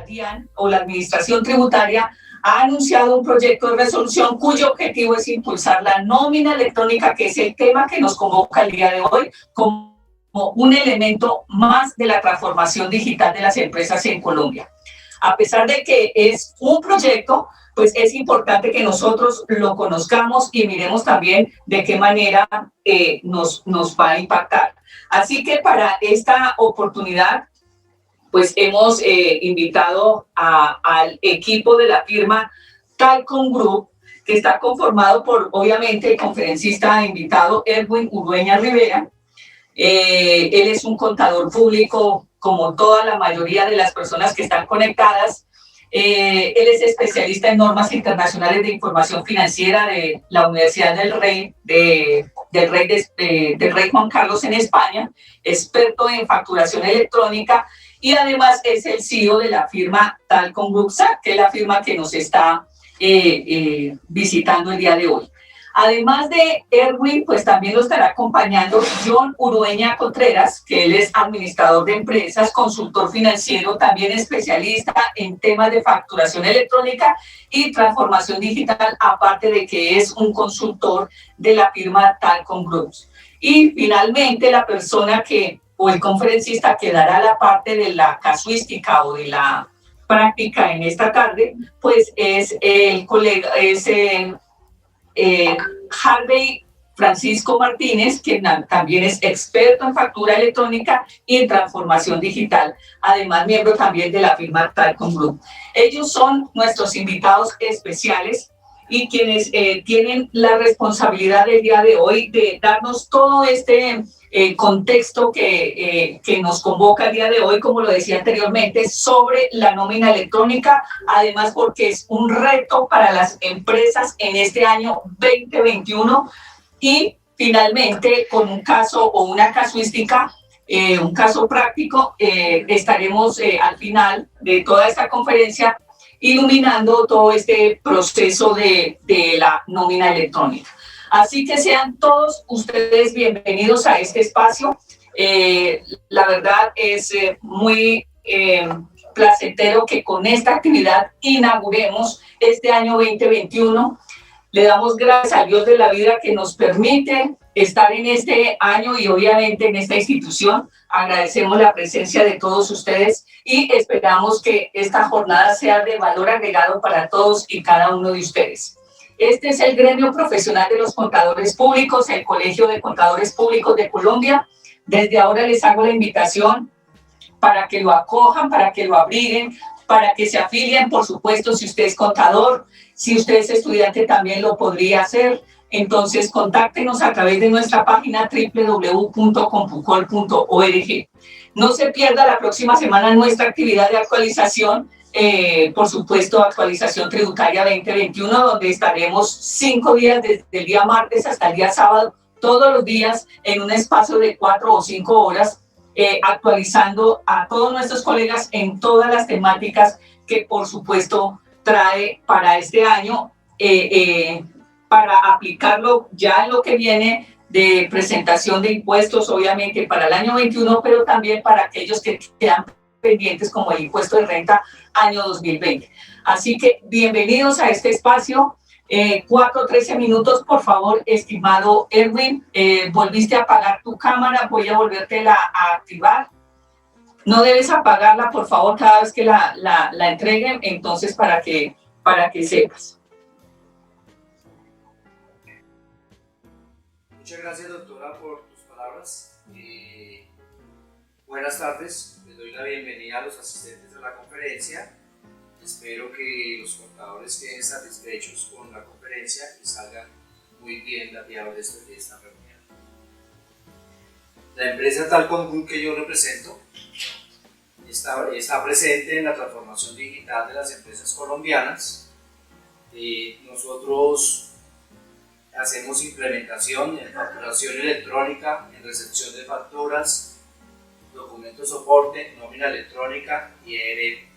DIAN o la Administración Tributaria ha anunciado un proyecto de resolución cuyo objetivo es impulsar la nómina electrónica, que es el tema que nos convoca el día de hoy, como un elemento más de la transformación digital de las empresas en Colombia. A pesar de que es un proyecto, pues es importante que nosotros lo conozcamos y miremos también de qué manera nos va a impactar. Así que para esta oportunidad, pues hemos invitado al equipo de la firma Talcon Group, que está conformado por, obviamente, el conferencista invitado Erwin Urueña Rivera. Él es un contador público, como toda la mayoría de las personas que están conectadas. Él es especialista en normas internacionales de información financiera de la Universidad del Rey, del Rey Juan Carlos en España, experto en facturación electrónica, y además es el CEO de la firma Talcon Group, que es la firma que nos está visitando el día de hoy. Además de Erwin, pues también lo estará acompañando John Urueña Contreras, que él es administrador de empresas, consultor financiero, también especialista en temas de facturación electrónica y transformación digital, aparte de que es un consultor de la firma Talcon Groups. Y finalmente la persona o el conferencista que dará la parte de la casuística o de la práctica en esta tarde, pues es el colega, Harvey Francisco Martínez, quien también es experto en factura electrónica y en transformación digital, además miembro también de la firma Talcon Group. Ellos son nuestros invitados especiales y quienes tienen la responsabilidad del día de hoy de darnos todo este contexto que nos convoca el día de hoy, como lo decía anteriormente, sobre la nómina electrónica, además porque es un reto para las empresas en este año 2021 y finalmente con un caso o una casuística, un caso práctico, estaremos al final de toda esta conferencia iluminando todo este proceso de la nómina electrónica. Así que sean todos ustedes bienvenidos a este espacio. La verdad es muy placentero que con esta actividad inauguremos este año 2021. Le damos gracias a Dios de la vida que nos permite estar en este año y obviamente en esta institución. Agradecemos la presencia de todos ustedes y esperamos que esta jornada sea de valor agregado para todos y cada uno de ustedes. Este es el gremio profesional de los contadores públicos, el Colegio de Contadores Públicos de Colombia. Desde ahora les hago la invitación para que lo acojan, para que lo abriguen, para que se afilien, por supuesto, si usted es contador, si usted es estudiante también lo podría hacer. Entonces, contáctenos a través de nuestra página www.compucol.org. No se pierda la próxima semana nuestra actividad de actualización, por supuesto, actualización tributaria 2021, donde estaremos 5 días, desde el día martes hasta el día sábado, todos los días en un espacio de 4 o 5 horas, actualizando a todos nuestros colegas en todas las temáticas que, por supuesto, trae para este año, para aplicarlo ya en lo que viene de presentación de impuestos, obviamente, para el año 21, pero también para aquellos que quedan pendientes, como el impuesto de renta año 2020. Así que bienvenidos a este espacio. 4-13 minutos, por favor, estimado Erwin. Volviste a apagar tu cámara, voy a volvértela a activar. No debes apagarla, por favor, cada vez que la entreguen, entonces para que sepas. Muchas gracias, doctora, por tus palabras. Buenas tardes, les doy la bienvenida a los asistentes de la conferencia. Espero que los contadores queden satisfechos con la conferencia y salgan muy bien lateados de esta reunión. La empresa Talcon Group que yo represento está presente en la transformación digital de las empresas colombianas. Nosotros hacemos implementación en facturación electrónica, en recepción de facturas, documento soporte, nómina electrónica y ERP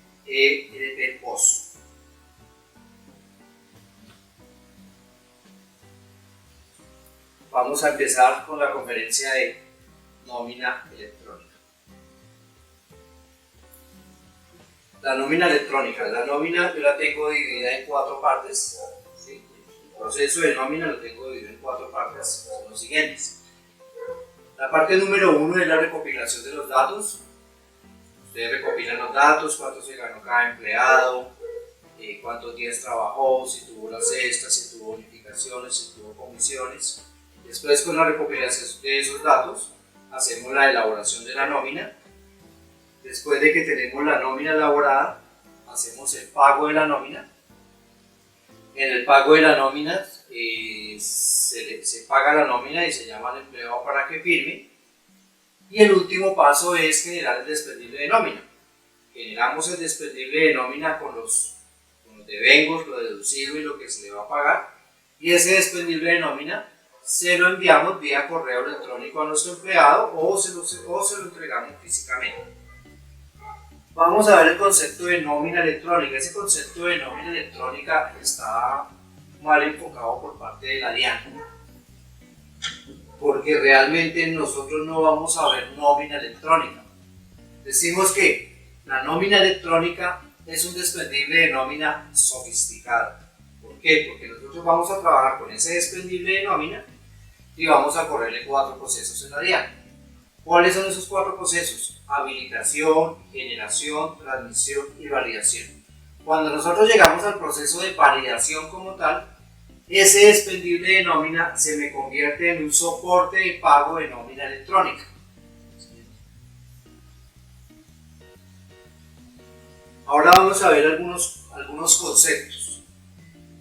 POS. Vamos a empezar con la conferencia de nómina electrónica. La nómina electrónica. La nómina yo la tengo dividida en 4 partes. ¿Sí? El proceso de nómina lo tengo dividido en 4 partes, son los siguientes. La parte número 1 es la recopilación de los datos. Ustedes recopilan los datos, cuánto se ganó cada empleado, cuántos días trabajó, si tuvo las cestas, si tuvo bonificaciones, si tuvo comisiones. Después, con la recopilación de esos datos, hacemos la elaboración de la nómina. Después de que tenemos la nómina elaborada, hacemos el pago de la nómina. En el pago de la nómina se paga la nómina y se llama al empleado para que firme. Y el último paso es generar el desprendible de nómina. Generamos el desprendible de nómina con los devengos, lo deducido y lo que se le va a pagar. Y ese desprendible de nómina se lo enviamos vía correo electrónico a nuestro empleado o se lo entregamos físicamente. Vamos a ver el concepto de nómina electrónica. Ese concepto de nómina electrónica está mal enfocado por parte de la DIAN, porque realmente nosotros no vamos a ver nómina electrónica. Decimos que la nómina electrónica es un desprendible de nómina sofisticado. ¿Por qué? Porque nosotros vamos a trabajar con ese desprendible de nómina y vamos a correrle 4 procesos en la DIAN. ¿Cuáles son esos 4 procesos? Habilitación, generación, transmisión y validación. Cuando nosotros llegamos al proceso de validación como tal, ese desprendible de nómina se me convierte en un soporte de pago de nómina electrónica. Ahora vamos a ver algunos conceptos.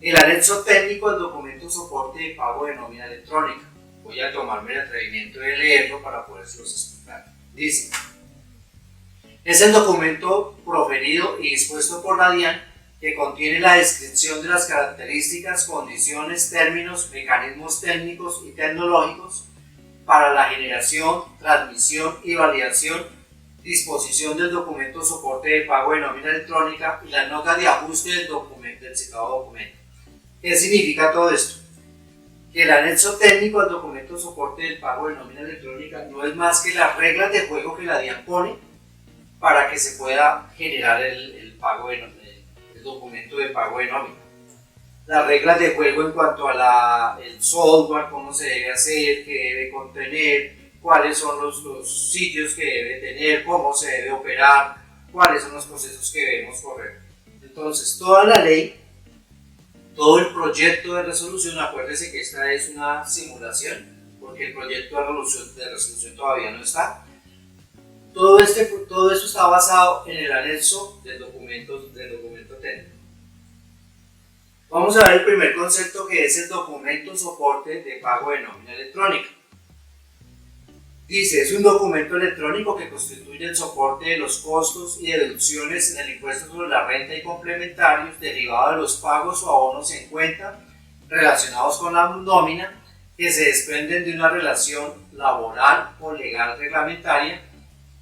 El anexo técnico al documento soporte de pago de nómina electrónica. Voy a tomarme el atrevimiento de leerlo para podérselos explicar. Dice: es el documento proferido y dispuesto por la DIAN que contiene la descripción de las características, condiciones, términos, mecanismos técnicos y tecnológicos para la generación, transmisión y validación, disposición del documento soporte de pago de nómina electrónica y las notas de ajuste del citado documento. ¿Qué significa todo esto? Que el anexo técnico al documento soporte del pago de nómina electrónica no es más que las reglas de juego que la DIAN pone para que se pueda generar el documento de pago de nómina. Las reglas de juego en cuanto a el software, cómo se debe hacer, qué debe contener, cuáles son los sitios que debe tener, cómo se debe operar, cuáles son los procesos que debemos correr. Entonces, toda la ley, todo el proyecto de resolución, acuérdense que esta es una simulación, porque el proyecto de resolución todavía no está. Todo esto está basado en el anexo del documento técnico. Vamos a ver el primer concepto, que es el documento soporte de pago de nómina electrónica. Dice, es un documento electrónico que constituye el soporte de los costos y deducciones en el impuesto sobre la renta y complementarios derivado de los pagos o abonos en cuenta relacionados con la nómina que se desprenden de una relación laboral o legal reglamentaria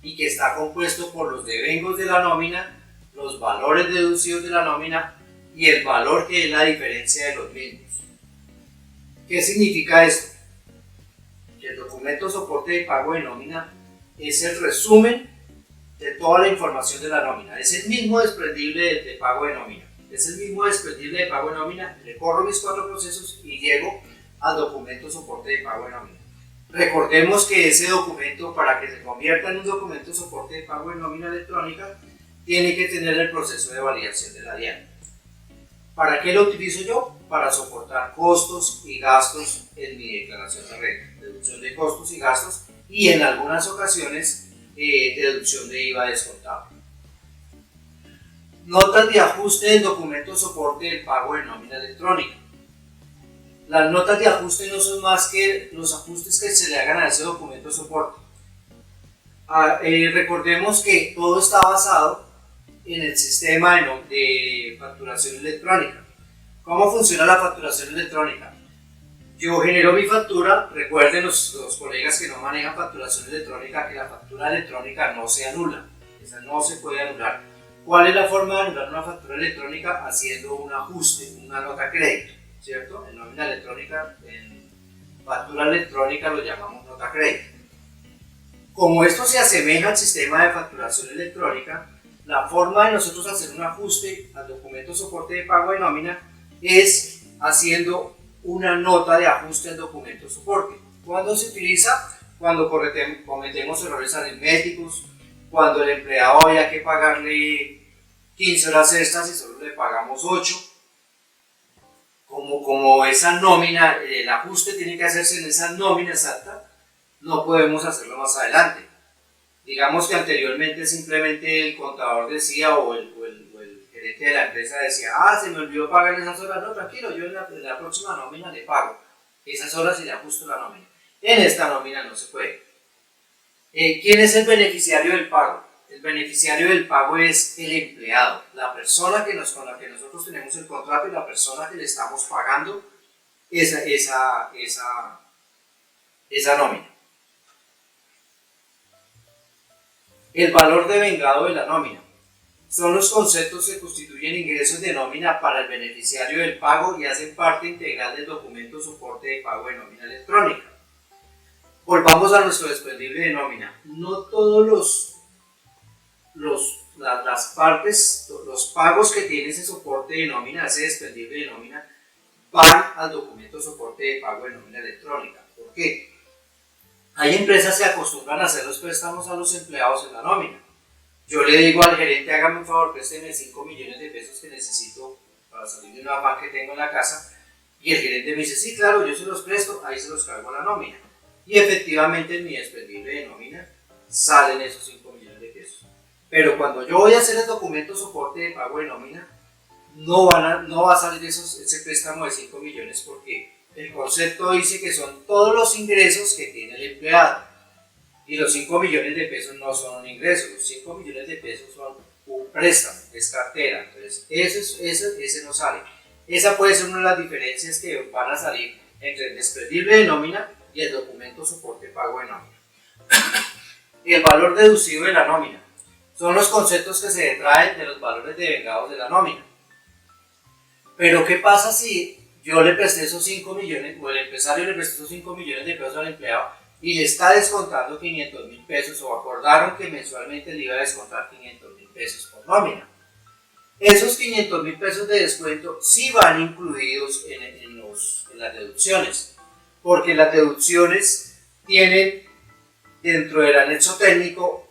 y que está compuesto por los devengos de la nómina, los valores deducidos de la nómina y el valor que es la diferencia de los mismos. ¿Qué significa esto? Que el documento soporte de pago de nómina es el resumen de toda la información de la nómina. Es el mismo desprendible de pago de nómina. Es el mismo desprendible de pago de nómina. Le corro mis 4 procesos y llego al documento soporte de pago de nómina. Recordemos que ese documento, para que se convierta en un documento soporte de pago de nómina electrónica, tiene que tener el proceso de validación de la DIAN. ¿Para qué lo utilizo yo? Para soportar costos y gastos en mi declaración de renta, deducción de costos y gastos y en algunas ocasiones deducción de IVA descontado. Notas de ajuste del documento soporte del pago de nómina electrónica. Las notas de ajuste no son más que los ajustes que se le hagan a ese documento soporte. Recordemos que todo está basado en el sistema de facturación electrónica. ¿Cómo funciona la facturación electrónica? Yo genero mi factura. Recuerden los colegas que no manejan facturación electrónica que la factura electrónica no se anula. Esa no se puede anular. ¿Cuál es la forma de anular una factura electrónica? Haciendo un ajuste, una nota crédito, ¿cierto? En nómina electrónica, en factura electrónica lo llamamos nota crédito. Como esto se asemeja al sistema de facturación electrónica, la forma de nosotros hacer un ajuste al documento soporte de pago de nómina es haciendo una nota de ajuste al documento soporte. ¿Cuándo se utiliza? Cuando cometemos errores aritméticos, cuando el empleado haya que pagarle 15 horas extras y solo le pagamos 8. Como esa nómina, el ajuste tiene que hacerse en esa nómina exacta, no podemos hacerlo más adelante. Digamos que anteriormente simplemente el contador decía o el gerente de la empresa decía, se me olvidó pagar esas horas, no, tranquilo, yo en la próxima nómina le pago esas horas y le ajusto la nómina. En esta nómina no se puede. ¿Quién es el beneficiario del pago? El beneficiario del pago es el empleado, la persona con la que nosotros tenemos el contrato y la persona que le estamos pagando esa nómina. El valor devengado de la nómina. Son los conceptos que constituyen ingresos de nómina para el beneficiario del pago y hacen parte integral del documento soporte de pago de nómina electrónica. Volvamos a nuestro desprendible de nómina. No todos las partes, los pagos que tiene ese soporte de nómina, ese desprendible de nómina, van al documento soporte de pago de nómina electrónica. ¿Por qué? Hay empresas que acostumbran a hacer los préstamos a los empleados en la nómina. Yo le digo al gerente, hágame un favor, présteme 5 millones de pesos que necesito para salir de una afán que tengo en la casa. Y el gerente me dice, sí, claro, yo se los presto, ahí se los cargo a la nómina. Y efectivamente en mi desprendible de nómina salen esos 5 millones de pesos. Pero cuando yo voy a hacer el documento soporte de pago de nómina, no va a salir ese préstamo de 5 millones porque el concepto dice que son todos los ingresos que tiene el empleado. Y los 5 millones de pesos no son un ingreso, los 5 millones de pesos son un préstamo, es cartera. Entonces, ese no sale. Esa puede ser una de las diferencias que van a salir entre el desprendible de nómina y el documento soporte pago de nómina. El valor deducido de la nómina. Son los conceptos que se detraen de los valores devengados de la nómina. Pero ¿qué pasa si yo le presté esos 5 millones, o el empresario le prestó esos 5 millones de pesos al empleado y le está descontando 500.000 pesos o acordaron que mensualmente le iba a descontar 500.000 pesos por nómina? Esos 500.000 pesos de descuento sí van incluidos en las deducciones, porque las deducciones tienen dentro del anexo técnico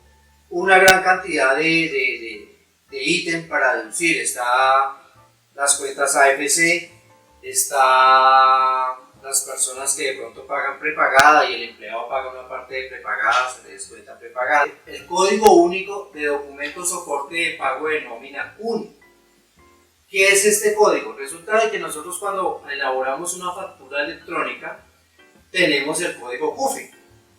una gran cantidad de ítem para deducir. Está las cuentas AFC, está las personas que de pronto pagan prepagada y el empleado paga una parte de prepagada, se le descuenta prepagada. El código único de documento soporte de pago de nómina único. ¿Qué es este código? Resulta de que nosotros cuando elaboramos una factura electrónica tenemos el código CUFE.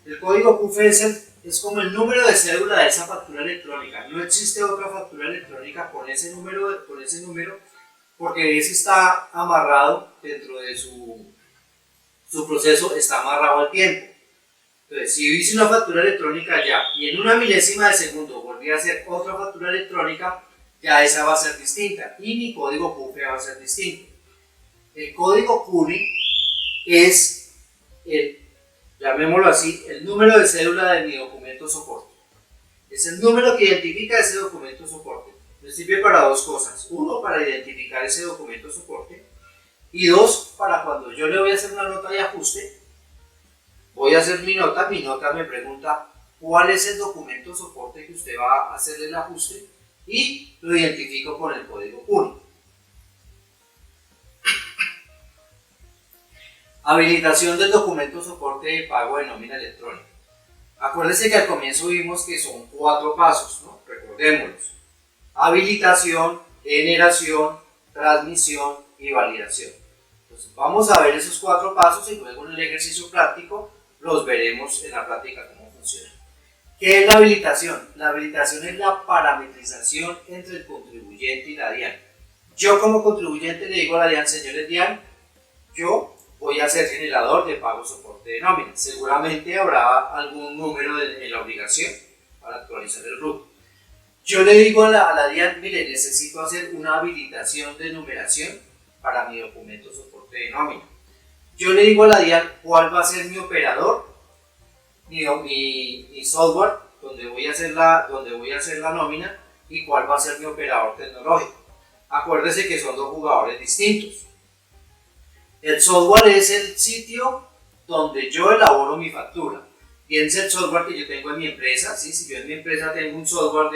El código CUFE es como el número de cédula de esa factura electrónica. No existe otra factura electrónica con ese número porque ese está amarrado dentro de su proceso, está amarrado al tiempo. Entonces, si yo hice una factura electrónica ya y en una milésima de segundo volví a hacer otra factura electrónica, ya esa va a ser distinta y mi código CUFE va a ser distinto. El código CUNE es llamémoslo así, el número de cédula de mi documento soporte. Es el número que identifica ese documento soporte. Me sirve para dos cosas. Uno, para identificar ese documento soporte. Y dos, para cuando yo le voy a hacer una nota de ajuste, voy a hacer mi nota me pregunta cuál es el documento soporte que usted va a hacer el ajuste y lo identifico con el código CUNE. Habilitación del documento soporte de pago de nómina electrónica. Acuérdense que al comienzo vimos que son 4 pasos, ¿no? Recordémoslos. Habilitación, generación, transmisión y validación. Entonces vamos a ver esos 4 pasos y luego en el ejercicio práctico los veremos en la práctica cómo funciona. ¿Qué es la habilitación? La habilitación es la parametrización entre el contribuyente y la DIAN. Yo como contribuyente le digo a la DIAN, señores DIAN, yo voy a ser generador de pago soporte de nómina. Seguramente habrá algún número en la obligación para actualizar el RUT. Yo le digo a la DIAN, mire, necesito hacer una habilitación de numeración para mi documento soporte de nómina. Yo le digo a la DIAN cuál va a ser mi operador, mi software donde voy a hacer la nómina y cuál va a ser mi operador tecnológico. Acuérdese que son dos jugadores distintos. El software es el sitio donde yo elaboro mi factura. Piensa el software que yo tengo en mi empresa, ¿sí? Si yo en mi empresa tengo un software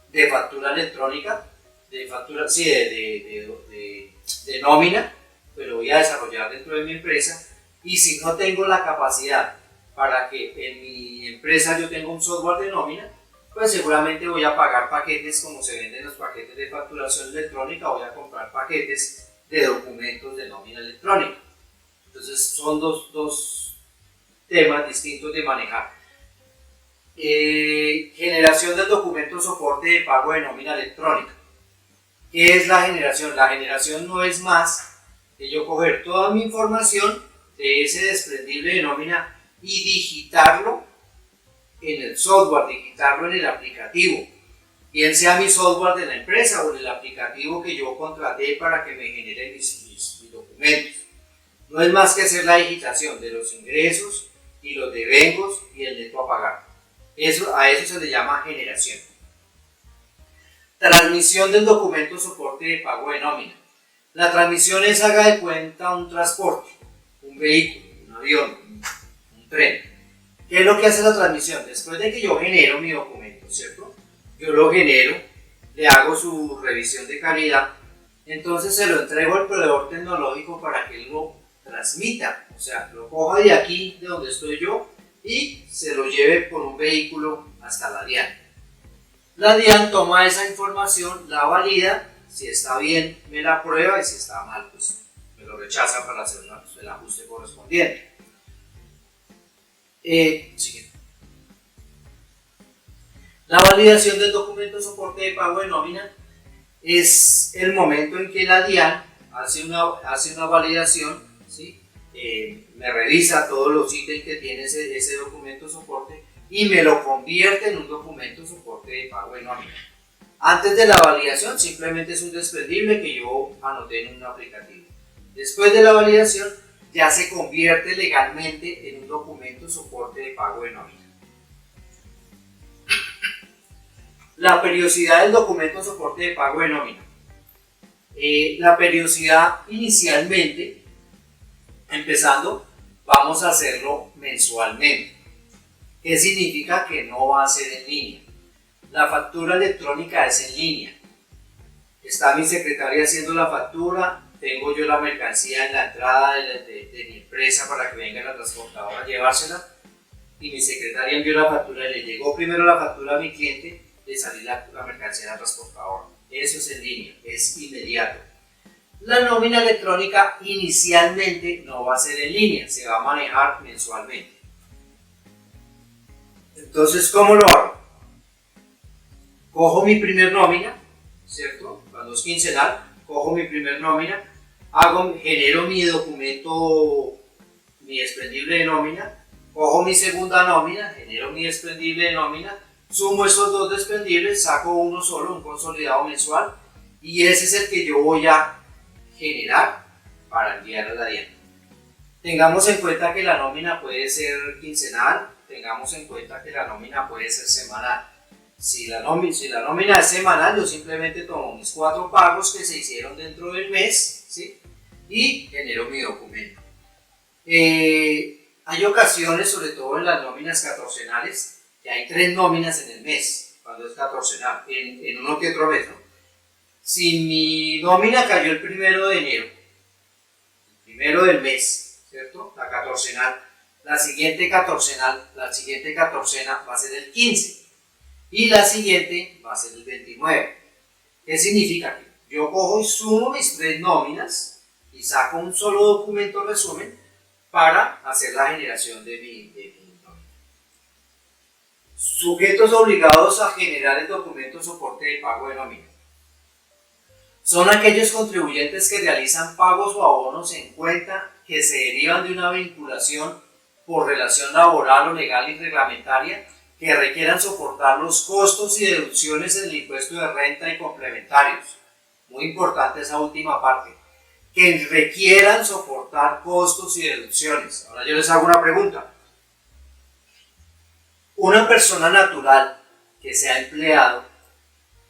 de factura electrónica, de factura, sí, de nómina, pues lo voy a desarrollar dentro de mi empresa, y si no tengo la capacidad para que en mi empresa yo tenga un software de nómina, pues seguramente voy a pagar paquetes como se venden los paquetes de facturación electrónica, voy a comprar paquetes de documentos de nómina electrónica. Entonces son dos temas distintos de manejar. Generación del documento soporte de pago de nómina electrónica. ¿Qué es la generación? La generación no es más que yo coger toda mi información de ese desprendible de nómina y digitarlo en el software, digitarlo en el aplicativo, bien sea mi software de la empresa o en el aplicativo que yo contraté para que me genere mis documentos. No es más que hacer la digitación de los ingresos y los devengos y el neto a pagar. A eso se le llama generación. Transmisión del documento soporte de pago de nómina. La transmisión es, haga de cuenta, un transporte, un vehículo, un avión, un tren. ¿Qué es lo que hace la transmisión? Después de que yo genero mi documento, ¿cierto? Yo lo genero, le hago su revisión de calidad, entonces se lo entrego al proveedor tecnológico para que él lo transmita, o sea, lo coja de aquí, de donde estoy yo, y se lo lleve por un vehículo hasta la DIAN. La DIAN toma esa información, la valida, si está bien me la aprueba y si está mal pues me lo rechaza para hacer el ajuste correspondiente. Siguiente. La validación del documento de soporte de pago de nómina es el momento en que la DIAN hace una validación, ¿sí? Me revisa todos los ítems que tiene ese documento de soporte y me lo convierte en un documento de soporte de pago de nómina. Antes de la validación simplemente es un desprendible que yo anoté en un aplicativo. Después de la validación ya se convierte legalmente en un documento de soporte de pago de nómina. La periodicidad del documento de soporte de pago de nómina. La periodicidad inicialmente, empezando, vamos a hacerlo mensualmente. ¿Qué significa? Que no va a ser en línea. La factura electrónica es en línea. Está mi secretaria haciendo la factura, tengo yo la mercancía en la entrada de mi empresa para que venga la transportadora a llevársela, y mi secretaria envió la factura y le llegó primero la factura a mi cliente, le salió la mercancía a la transportadora. Eso es en línea, es inmediato. La nómina electrónica inicialmente no va a ser en línea, se va a manejar mensualmente. Entonces, ¿cómo lo hago? Cojo mi primer nómina, ¿cierto? Cuando es quincenal, cojo mi primer nómina, genero mi documento, mi desprendible de nómina, cojo mi segunda nómina, genero mi desprendible de nómina, sumo esos dos desprendibles, saco uno solo, un consolidado mensual, y ese es el que yo voy a generar para enviar a la DIAN. Tengamos en cuenta que la nómina puede ser quincenal, tengamos en cuenta que la nómina puede ser semanal. Si la nómina es semanal, yo simplemente tomo mis 4 pagos que se hicieron dentro del mes, ¿sí? Y genero mi documento. Hay ocasiones, sobre todo en las nóminas catorcenales, que hay 3 nóminas en el mes, cuando es catorcenal, en uno que otro mes, ¿no? Si mi nómina cayó el 1 de enero, el primero del mes, ¿cierto? La catorcenal, la siguiente catorcena va a ser el 15. Y la siguiente va a ser el 29. ¿Qué significa? Que yo cojo y sumo mis 3 nóminas y saco un solo documento resumen para hacer la generación de mi nómina. Sujetos obligados a generar el documento soporte de pago de nómina. Son aquellos contribuyentes que realizan pagos o abonos en cuenta que se derivan de una vinculación por relación laboral o legal y reglamentaria que requieran soportar los costos y deducciones en el impuesto de renta y complementarios. Muy importante esa última parte. Que requieran soportar costos y deducciones. Ahora yo les hago una pregunta. Una persona natural que sea empleado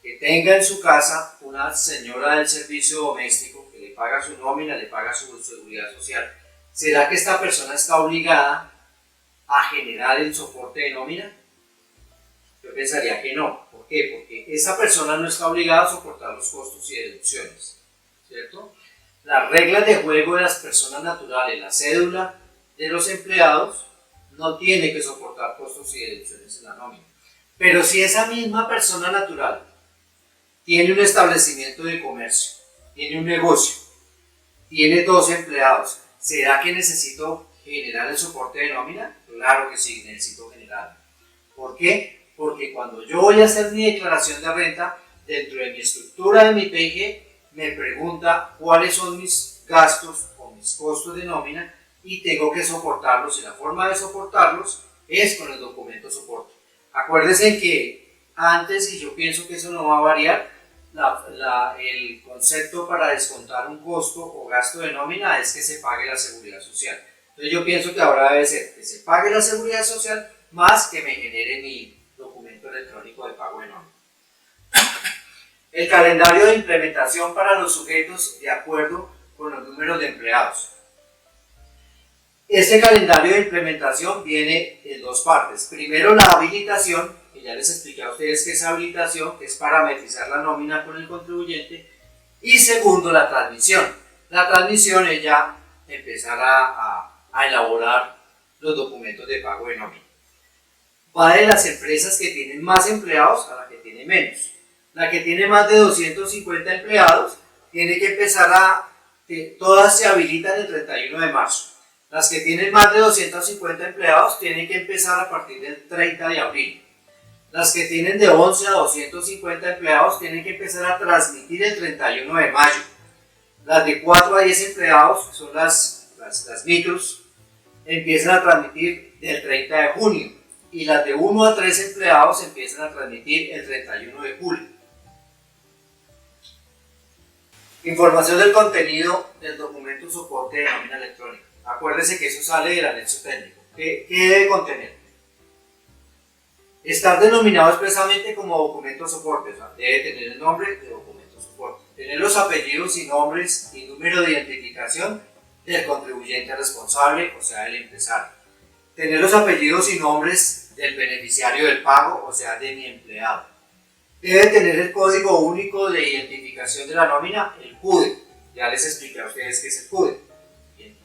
que tenga en su casa una señora del servicio doméstico que le paga su nómina, le paga su seguridad social, ¿será que esta persona está obligada a generar el soporte de nómina? Yo pensaría que no. ¿Por qué? Porque esa persona no está obligada a soportar los costos y deducciones, ¿cierto? Las reglas de juego de las personas naturales, la cédula de los empleados, no tiene que soportar costos y deducciones en la nómina. Pero si esa misma persona natural tiene un establecimiento de comercio, tiene un negocio, tiene 2 empleados, ¿será que necesito generar el soporte de nómina? Claro que sí, necesito generarlo. ¿Por qué? Porque cuando yo voy a hacer mi declaración de renta, dentro de mi estructura de mi PG, me pregunta cuáles son mis gastos o mis costos de nómina y tengo que soportarlos, y la forma de soportarlos es con el documento soporte. Acuérdense que antes, y yo pienso que eso no va a variar, el concepto para descontar un costo o gasto de nómina es que se pague la seguridad social. Entonces yo pienso que ahora debe ser que se pague la seguridad social más que me genere mi documento electrónico de pago de nómina. El calendario de implementación para los sujetos de acuerdo con los números de empleados. Este calendario de implementación viene en 2 partes. Primero, la habilitación, que ya les expliqué a ustedes que es habilitación, que es parametrizar la nómina con el contribuyente. Y segundo, la transmisión. La transmisión es ya empezar a elaborar los documentos de pago de nómina. Va de las empresas que tienen más empleados a la que tiene menos. La que tiene más de 250 empleados tiene que empezar todas se habilitan el 31 de marzo. Las que tienen más de 250 empleados tienen que empezar a partir del 30 de abril. Las que tienen de 11 a 250 empleados tienen que empezar a transmitir el 31 de mayo. Las de 4 a 10 empleados, que son las micros, empiezan a transmitir el 30 de junio. Y las de 1 a 3 empleados empiezan a transmitir el 31 de julio. Información del contenido del documento soporte de nómina electrónica. Acuérdense que eso sale del anexo técnico. ¿Qué debe contener? Estar denominado expresamente como documento soporte, o sea, debe tener el nombre de documento soporte. Tener los apellidos y nombres y número de identificación del contribuyente responsable, o sea, del empresario. Tener los apellidos y nombres del beneficiario del pago, o sea, de mi empleado. Debe tener el código único de identificación de la nómina, el CUDE. Ya les expliqué a ustedes qué es el CUDE. Bien.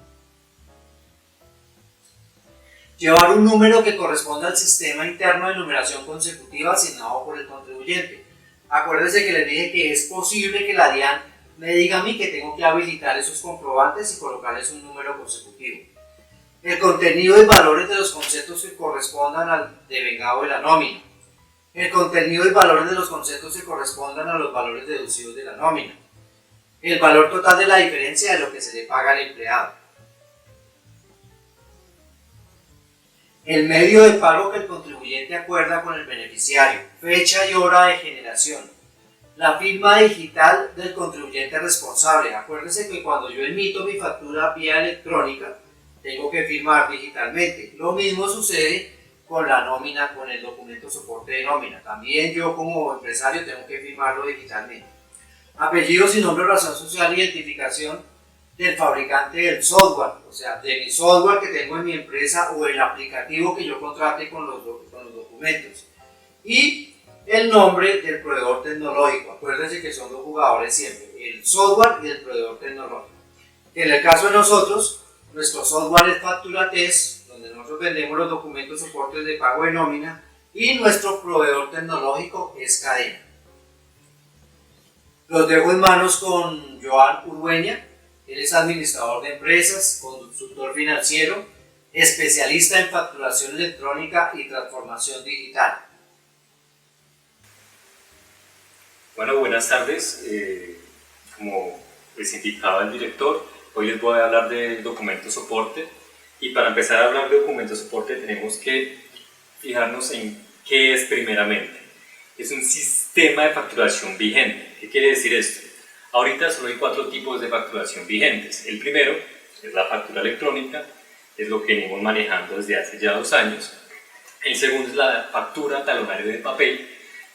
Llevar un número que corresponda al sistema interno de numeración consecutiva asignado por el contribuyente. Acuérdense que les dije que es posible que la DIAN me diga a mí que tengo que habilitar esos comprobantes y colocarles un número consecutivo. El contenido y valores de los conceptos que correspondan al devengado de la nómina. El contenido y valores de los conceptos que correspondan a los valores deducidos de la nómina. El valor total de la diferencia de lo que se le paga al empleado. El medio de pago que el contribuyente acuerda con el beneficiario. Fecha y hora de generación. La firma digital del contribuyente responsable. Acuérdense que cuando yo emito mi factura vía electrónica, tengo que firmar digitalmente. Lo mismo sucede con la nómina, con el documento soporte de nómina. También yo como empresario tengo que firmarlo digitalmente. Apellidos y nombre, razón social, identificación del fabricante del software, o sea, de mi software que tengo en mi empresa o el aplicativo que yo contrate con los documentos. Y el nombre del proveedor tecnológico. Acuérdense que son 2 jugadores siempre, el software y el proveedor tecnológico. En el caso de nosotros, nuestro software es FacturaTest, donde nosotros vendemos los documentos soportes de pago de nómina, y nuestro proveedor tecnológico es Cadena. Los dejo en manos con Joan Urdueña. Él es administrador de empresas, consultor financiero, especialista en facturación electrónica y transformación digital. Bueno, buenas tardes. Como les indicaba el director, hoy les voy a hablar del documento soporte. Y para empezar a hablar de documento soporte tenemos que fijarnos en qué es primeramente. Es un sistema de facturación vigente. ¿Qué quiere decir esto? Ahorita solo hay 4 tipos de facturación vigentes. El primero es la factura electrónica, es lo que venimos manejando desde hace ya 2 años. El segundo es la factura talonario de papel,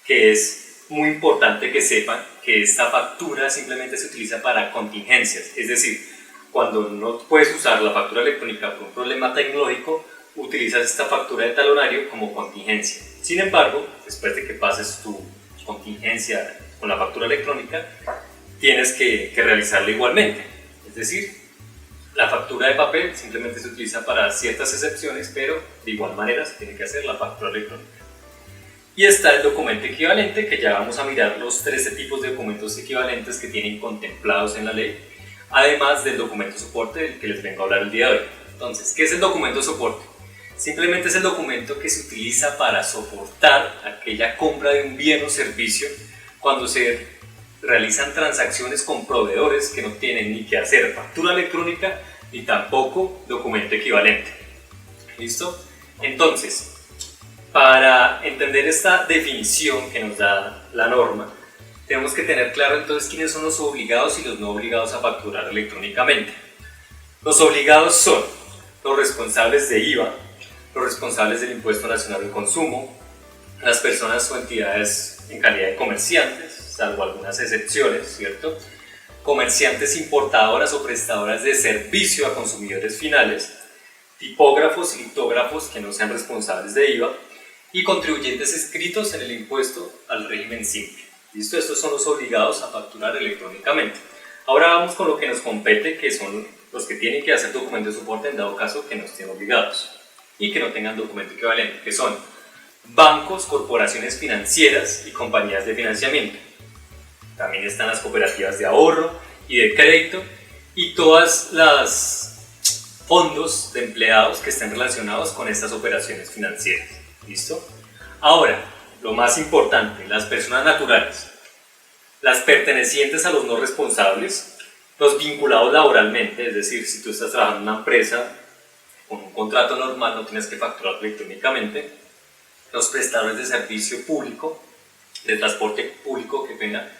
que es muy importante que sepan que esta factura simplemente se utiliza para contingencias, es decir, cuando no puedes usar la factura electrónica por un problema tecnológico, utilizas esta factura de talonario como contingencia. Sin embargo, después de que pases tu contingencia con la factura electrónica, tienes que realizarla igualmente. Es decir, la factura de papel simplemente se utiliza para ciertas excepciones, pero de igual manera se tiene que hacer la factura electrónica. Y está el documento equivalente, que ya vamos a mirar los 13 tipos de documentos equivalentes que tienen contemplados en la ley, además del documento soporte del que les vengo a hablar el día de hoy. Entonces, ¿qué es el documento soporte? Simplemente es el documento que se utiliza para soportar aquella compra de un bien o servicio cuando se realizan transacciones con proveedores que no tienen ni que hacer factura electrónica ni tampoco documento equivalente. ¿Listo? Entonces, para entender esta definición que nos da la norma, tenemos que tener claro entonces quiénes son los obligados y los no obligados a facturar electrónicamente. Los obligados son los responsables de IVA, los responsables del Impuesto Nacional al Consumo, las personas o entidades en calidad de comerciantes, salvo algunas excepciones, ¿cierto? Comerciantes importadoras o prestadoras de servicio a consumidores finales, tipógrafos y litógrafos que no sean responsables de IVA y contribuyentes inscritos en el impuesto al régimen simple. ¿Listo? Estos son los obligados a facturar electrónicamente. Ahora vamos con lo que nos compete, que son los que tienen que hacer documento de soporte en dado caso que no estén obligados y que no tengan documento equivalente, que son bancos, corporaciones financieras y compañías de financiamiento. También están las cooperativas de ahorro y de crédito y todas las fondos de empleados que estén relacionados con estas operaciones financieras. ¿Listo? Ahora, lo más importante, las personas naturales, las pertenecientes a los no responsables, los vinculados laboralmente, es decir, si tú estás trabajando en una empresa con un contrato normal no tienes que facturar electrónicamente, los prestadores de servicio público, de transporte público, que pena,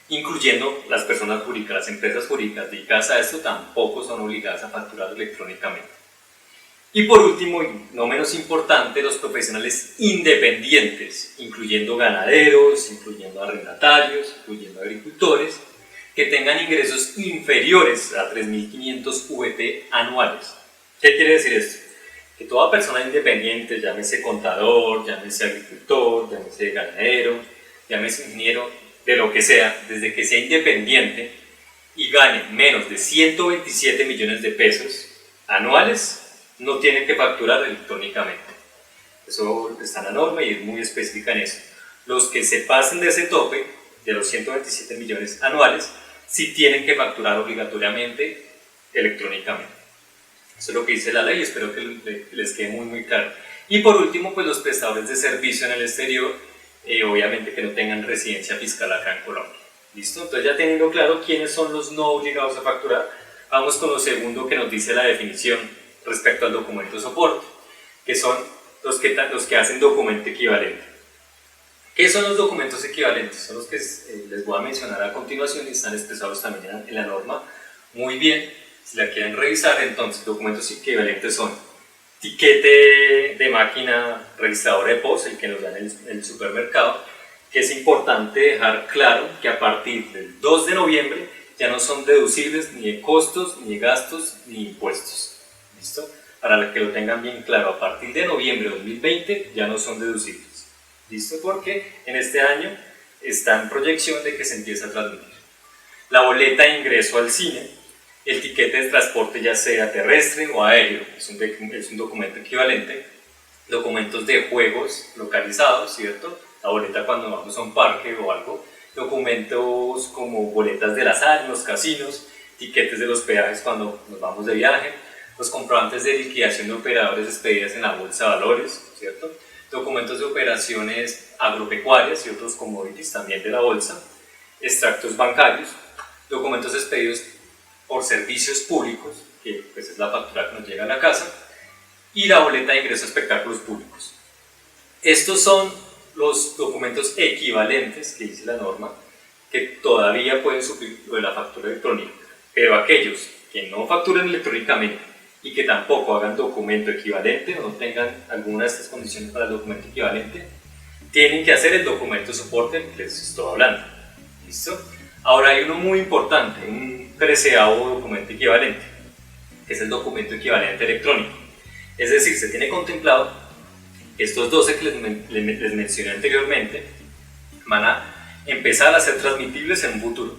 incluyendo las personas jurídicas, las empresas jurídicas dedicadas a esto tampoco son obligadas a facturar electrónicamente. Y por último, y no menos importante, los profesionales independientes, incluyendo ganaderos, incluyendo arrendatarios, incluyendo agricultores, que tengan ingresos inferiores a 3.500 VT anuales. ¿Qué quiere decir esto? Que toda persona independiente, llámese contador, llámese agricultor, llámese ganadero, llámese ingeniero, de lo que sea, desde que sea independiente y gane menos de 127 millones de pesos anuales, no tiene que facturar electrónicamente. Eso está en la norma y es muy específica en eso. Los que se pasen de ese tope, de los 127 millones anuales, sí tienen que facturar obligatoriamente electrónicamente. Eso es lo que dice la ley, espero que les quede muy claro. Y por último, pues los prestadores de servicio en el exterior, obviamente que no tengan residencia fiscal acá en Colombia. ¿Listo? Entonces ya teniendo claro quiénes son los no obligados a facturar, vamos con lo segundo que nos dice la definición respecto al documento de soporte, que son los que hacen documento equivalente. ¿Qué son los documentos equivalentes? Son los que les voy a mencionar a continuación y están expresados también en la norma muy bien. Si la quieren revisar, entonces documentos equivalentes son tiquete de máquina registradora de POS, el que nos dan en el supermercado, que es importante dejar claro que a partir del 2 de noviembre ya no son deducibles ni de costos, ni de gastos, ni impuestos. ¿Listo? Para que lo tengan bien claro, a partir de noviembre de 2020 ya no son deducibles. ¿Listo? Porque en este año está en proyección de que se empiece a transmitir. La boleta de ingreso al cine, el tiquete de transporte ya sea terrestre o aéreo, es un documento equivalente. Documentos de juegos localizados, ¿cierto? La boleta cuando vamos a un parque o algo. Documentos como boletas del azar en los casinos, tiquetes de los peajes cuando nos vamos de viaje, los comprobantes de liquidación de operadores expedidas en la bolsa de valores, ¿cierto? Documentos de operaciones agropecuarias y otros commodities también de la bolsa, extractos bancarios, documentos expedidos por servicios públicos, que pues es la factura que nos llega a la casa, y la boleta de ingreso a espectáculos públicos. Estos son los documentos equivalentes que dice la norma, que todavía pueden suplir lo de la factura electrónica, pero aquellos que no facturen electrónicamente y que tampoco hagan documento equivalente o no tengan alguna de estas condiciones para el documento equivalente, tienen que hacer el documento de soporte que les estoy hablando. ¿Listo? Ahora hay uno muy importante, un preceado documento equivalente, que es el documento equivalente electrónico. Es decir, se tiene contemplado que estos 12 que les mencioné anteriormente van a empezar a ser transmitibles en un futuro.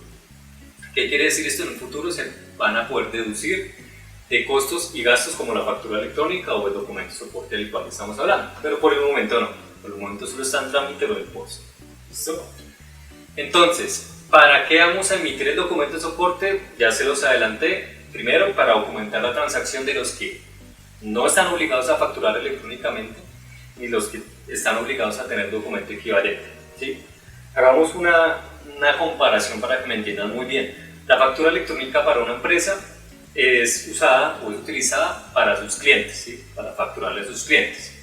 ¿Qué quiere decir esto? En un futuro se van a poder deducir de costos y gastos como la factura electrónica o el documento de soporte del cual estamos hablando, pero por el momento no, por el momento solo está en trámite lo del POS. ¿Listo? Entonces, ¿para qué vamos a emitir el documento de soporte? Ya se los adelanté. Primero, para documentar la transacción de los que no están obligados a facturar electrónicamente ni los que están obligados a tener documento equivalente. ¿Sí? Hagamos una comparación para que me entiendan muy bien. La factura electrónica para una empresa es usada o es utilizada para sus clientes, ¿sí? Para facturarle a sus clientes.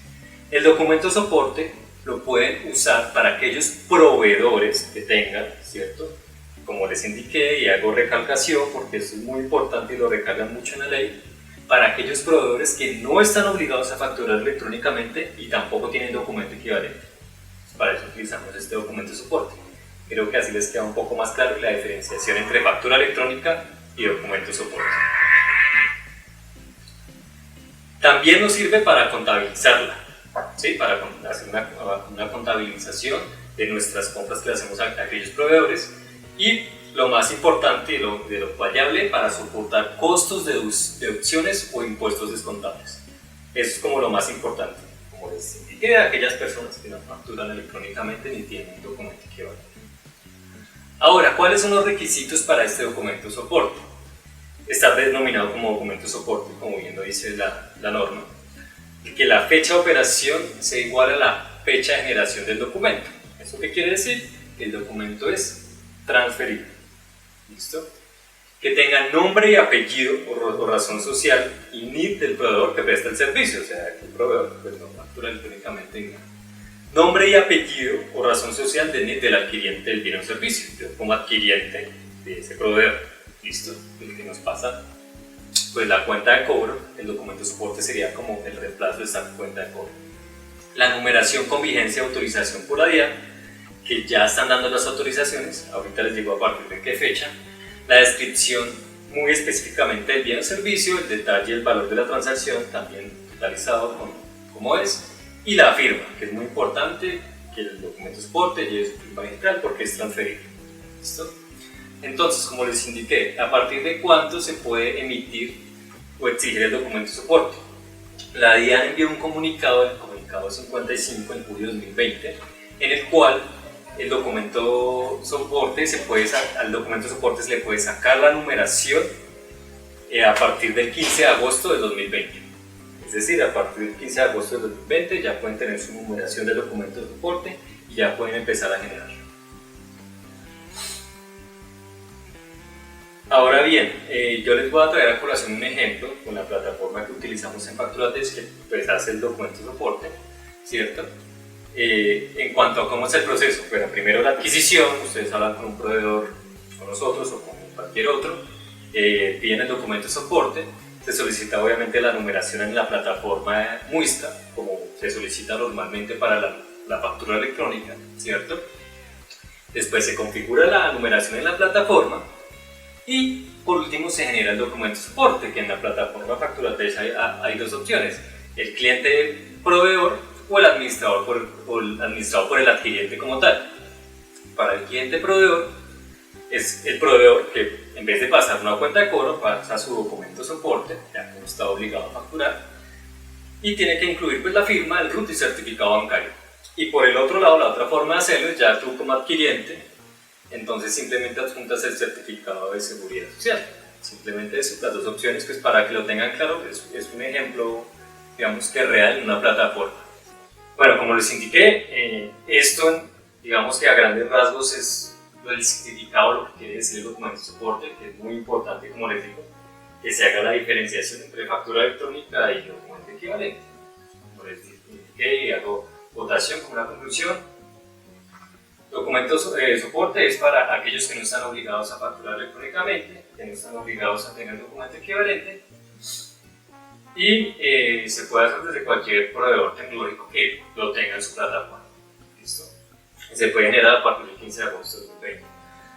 El documento de soporte lo pueden usar para aquellos proveedores que tengan, ¿cierto? Como les indiqué y hago recalcación porque esto es muy importante y lo recalcan mucho en la ley, para aquellos proveedores que no están obligados a facturar electrónicamente y tampoco tienen documento equivalente. Para eso utilizamos este documento de soporte. Creo que así les queda un poco más claro la diferenciación entre factura electrónica y documento de soporte. También nos sirve para contabilizarla, ¿sí? Para hacer una contabilización de nuestras compras que le hacemos a aquellos proveedores y lo más importante de lo variable para soportar costos, deducciones o impuestos descontables. Eso es como lo más importante, como les indiqué, a aquellas personas que no facturan electrónicamente ni tienen un documento equivalente. Ahora, ¿cuáles son los requisitos para este documento de soporte? Está denominado como documento de soporte, como bien lo dice la norma, que la fecha de operación sea igual a la fecha de generación del documento. ¿Eso qué quiere decir? Que el documento es transferible. ¿Listo? Que tenga nombre y apellido o razón social y NIF del proveedor que presta el servicio, o sea, que el proveedor pues, no factura electrónicamente. Nombre y apellido o razón social del NIF del adquiriente del bien o servicio, yo como adquiriente de ese proveedor. ¿Listo? El que nos pasa, pues la cuenta de cobro, el documento de soporte sería como el reemplazo de esta cuenta de cobro. La numeración con vigencia de autorización por ADIA, que ya están dando las autorizaciones, ahorita les digo a partir de qué fecha. La descripción muy específicamente del bien o servicio, el detalle y el valor de la transacción, también totalizado con cómo es, y la firma, que es muy importante que el documento de soporte lleve su firma digital porque es transferible. ¿Listo? Entonces, como les indiqué, ¿a partir de cuánto se puede emitir o exigir el documento de soporte? La DIAN envió un comunicado, el comunicado 55 en julio de 2020, en el cual el documento soporte al documento de soporte se le puede sacar la numeración a partir del 15 de agosto de 2020. Es decir, a partir del 15 de agosto de 2020 ya pueden tener su numeración del documento de soporte y ya pueden empezar a generar. Ahora bien, yo les voy a traer a colación un ejemplo con la plataforma que utilizamos en FacturaTest, que pues hace el documento de soporte, ¿cierto? En cuanto a cómo es el proceso, bueno, primero la adquisición, ustedes hablan con un proveedor, con nosotros o con cualquier otro, piden el documento de soporte, se solicita obviamente la numeración en la plataforma Muisca, como se solicita normalmente para la factura electrónica, ¿cierto? Después se configura la numeración en la plataforma y por último se genera el documento de soporte, que en la plataforma FacturaTest hay dos opciones, el cliente proveedor o el administrador por el adquiriente como tal. Para el cliente proveedor es el proveedor que en vez de pasar una cuenta de cobro pasa su documento de soporte, ya que no está obligado a facturar, y tiene que incluir pues, la firma, el RUT y certificado bancario. Y por el otro lado, la otra forma de hacerlo es ya tú como adquiriente, entonces simplemente adjuntas el certificado de seguridad social. Simplemente eso, las dos opciones, pues para que lo tengan claro, es un ejemplo, digamos que real en una plataforma. Bueno, como les indiqué, esto, digamos que a grandes rasgos es el significado, lo que quiere decir el documento de soporte, que es muy importante, como les digo, que se haga la diferenciación entre factura electrónica y documento equivalente. Como les indiqué y hago votación como una conclusión. Documento de soporte es para aquellos que no están obligados a facturar electrónicamente, que no están obligados a tener documento equivalente y se puede hacer desde cualquier proveedor tecnológico que lo tenga en su plataforma. ¿Listo? se puede generar a partir del 15 de agosto de 2020.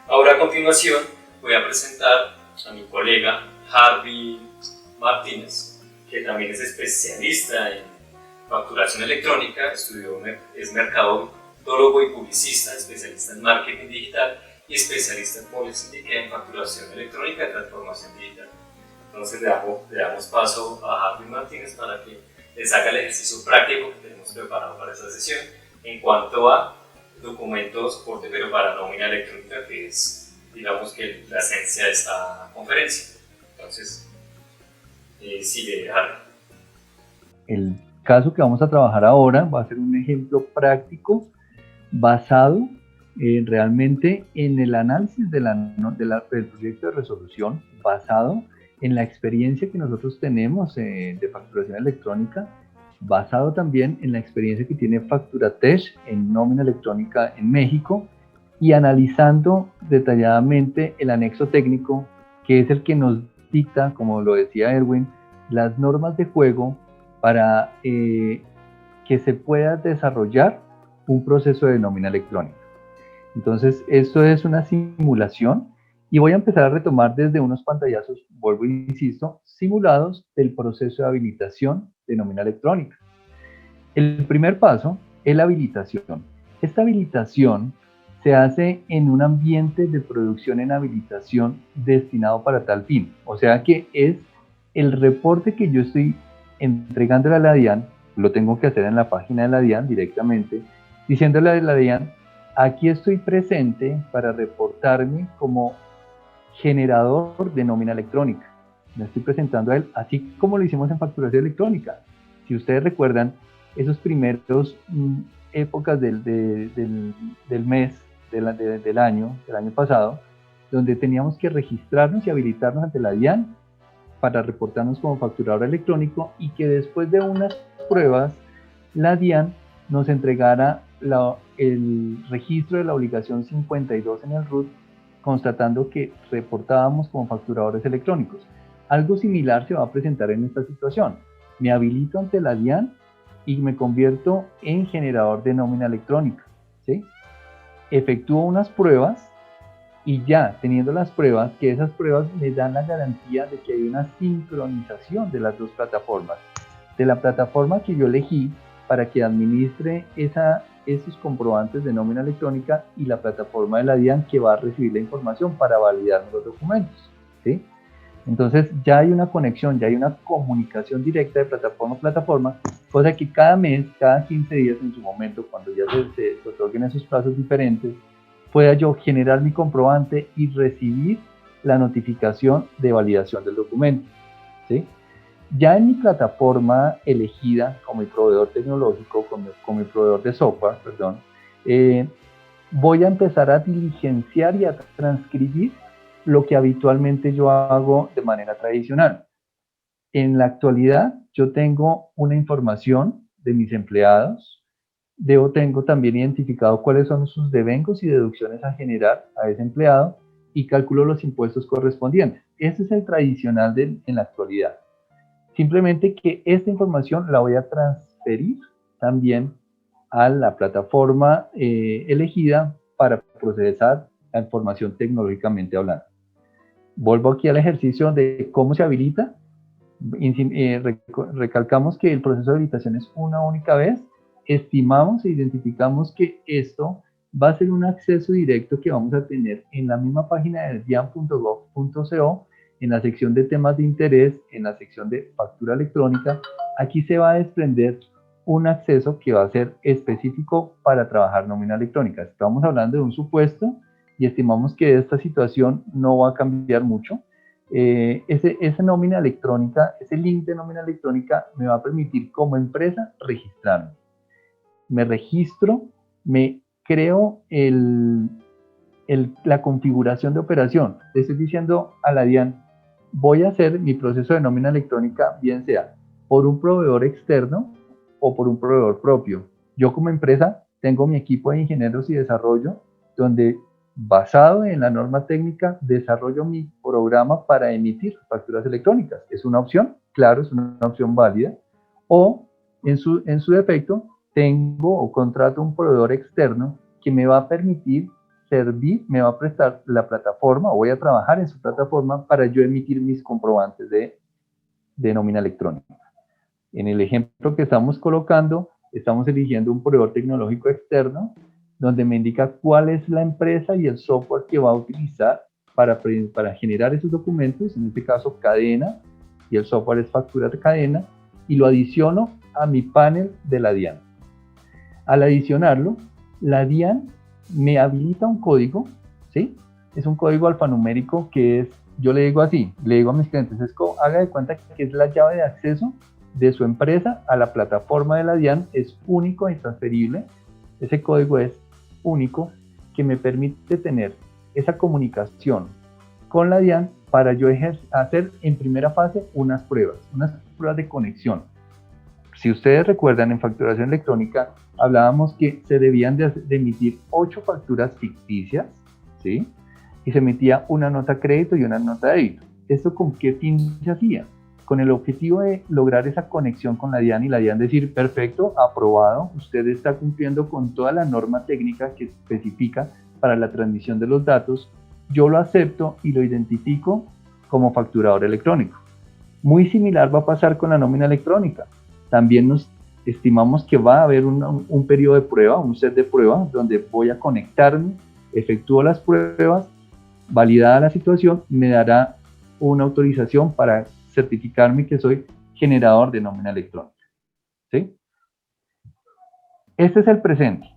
Ahora a continuación voy a presentar a mi colega Harvey Martínez, que también es especialista en facturación electrónica, es mercadólogo y publicista, especialista en marketing digital y especialista en policy en facturación electrónica y transformación digital. Entonces le damos paso a Harvey Martínez para que les haga el ejercicio práctico que tenemos preparado para esta sesión en cuanto a documentos por pero para nómina electrónica, que es, digamos, que la esencia de esta conferencia. Entonces, sigue Harvey. El caso que vamos a trabajar ahora va a ser un ejemplo práctico basado realmente en el análisis del proyecto de resolución, basado en la experiencia que nosotros tenemos de facturación electrónica, basado también en la experiencia que tiene Facturatech en nómina electrónica en México, y analizando detalladamente el anexo técnico, que es el que nos dicta, como lo decía Erwin, las normas de juego para que se pueda desarrollar un proceso de nómina electrónica. Entonces, esto es una simulación y voy a empezar a retomar desde unos pantallazos, vuelvo e insisto, simulados del proceso de habilitación de nómina electrónica. El primer paso es la habilitación. Esta habilitación se hace en un ambiente de producción en habilitación destinado para tal fin. O sea que es el reporte que yo estoy entregándole a la DIAN, lo tengo que hacer en la página de la DIAN directamente, diciéndole a la DIAN, aquí estoy presente para reportarme como generador de nómina electrónica. Me estoy presentando a él, así como lo hicimos en facturación electrónica. Si ustedes recuerdan, esos primeros épocas del mes, del año pasado, donde teníamos que registrarnos y habilitarnos ante la DIAN para reportarnos como facturador electrónico, y que después de unas pruebas la DIAN nos entregara el registro de la obligación 52 en el RUT, constatando que reportábamos como facturadores electrónicos. Algo similar se va a presentar en esta situación. Me habilito ante la DIAN y me convierto en generador de nómina electrónica, ¿sí? Efectúo unas pruebas y ya teniendo las pruebas, que esas pruebas me dan la garantía de que hay una sincronización de las dos plataformas. De la plataforma que yo elegí para que administre esos comprobantes de nómina electrónica, y la plataforma de la DIAN que va a recibir la información para validar los documentos, ¿sí? Entonces ya hay una conexión, ya hay una comunicación directa de plataforma a plataforma, cosa que cada mes, cada 15 días en su momento, cuando ya se otorguen esos plazos diferentes, pueda yo generar mi comprobante y recibir la notificación de validación del documento, ¿sí? Ya en mi plataforma elegida como mi proveedor tecnológico, como mi proveedor de software, voy a empezar a diligenciar y a transcribir lo que habitualmente yo hago de manera tradicional. En la actualidad yo tengo una información de mis empleados, tengo también identificado cuáles son sus devengos y deducciones a generar a ese empleado, y calculo los impuestos correspondientes. Ese es el tradicional en la actualidad. Simplemente que esta información la voy a transferir también a la plataforma elegida para procesar la información tecnológicamente hablando. Vuelvo aquí al ejercicio de cómo se habilita. Recalcamos que el proceso de habilitación es una única vez. Estimamos e identificamos que esto va a ser un acceso directo que vamos a tener en la misma página de dian.gov.co, en la sección de temas de interés, en la sección de factura electrónica. Aquí se va a desprender un acceso que va a ser específico para trabajar nómina electrónica. Estamos hablando de un supuesto y estimamos que esta situación no va a cambiar mucho. Esa nómina electrónica, ese link de nómina electrónica me va a permitir como empresa registrarme. Me registro, me creo la configuración de operación. Le estoy diciendo a la DIAN, voy a hacer mi proceso de nómina electrónica, bien sea por un proveedor externo o por un proveedor propio. Yo como empresa tengo mi equipo de ingenieros y desarrollo, donde basado en la norma técnica desarrollo mi programa para emitir facturas electrónicas. ¿Es una opción? Claro, es una opción válida. O en su defecto tengo o contrato un proveedor externo que me va a permitir servir, me va a prestar la plataforma, o voy a trabajar en su plataforma para yo emitir mis comprobantes de nómina electrónica. En el ejemplo que estamos colocando, estamos eligiendo un proveedor tecnológico externo, donde me indica cuál es la empresa y el software que va a utilizar para generar esos documentos, en este caso cadena, y el software es factura de cadena, y lo adiciono a mi panel de la DIAN. Al adicionarlo, la DIAN me habilita un código, ¿sí? Es un código alfanumérico que es, yo le digo así, le digo a mis clientes, haga de cuenta que es la llave de acceso de su empresa a la plataforma de la DIAN, es único e intransferible. Ese código es único, que me permite tener esa comunicación con la DIAN para yo hacer en primera fase unas pruebas de conexión. Si ustedes recuerdan, en facturación electrónica hablábamos que se debían de emitir 8 facturas ficticias, ¿sí? Y se emitía una nota crédito y una nota débito. ¿Esto con qué fin se hacía? Con el objetivo de lograr esa conexión con la DIAN y la DIAN decir, perfecto, aprobado, usted está cumpliendo con toda la norma técnica que especifica para la transmisión de los datos, yo lo acepto y lo identifico como facturador electrónico. Muy similar va a pasar con la nómina electrónica. También nos estimamos que va a haber un periodo de prueba, un set de pruebas, donde voy a conectarme, efectúo las pruebas, validada la situación, me dará una autorización para certificarme que soy generador de nómina electrónica. ¿Sí? Este es el presente.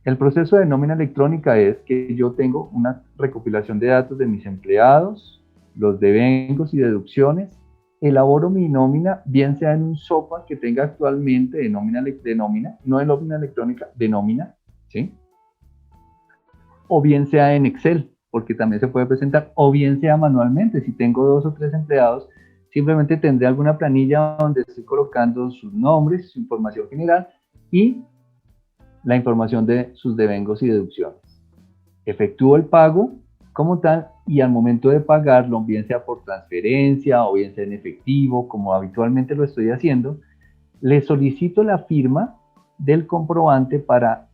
El proceso de nómina electrónica es que yo tengo una recopilación de datos de mis empleados, los devengos y deducciones, elaboro mi nómina, bien sea en un software que tenga actualmente de nómina, no de nómina electrónica, de nómina, ¿sí? O bien sea en Excel, porque también se puede presentar, o bien sea manualmente. Si tengo 2 o 3 empleados, simplemente tendré alguna planilla donde estoy colocando sus nombres, su información general y la información de sus devengos y deducciones. Efectúo el pago como tal y al momento de pagarlo, bien sea por transferencia o bien sea en efectivo, como habitualmente lo estoy haciendo, le solicito la firma del comprobante para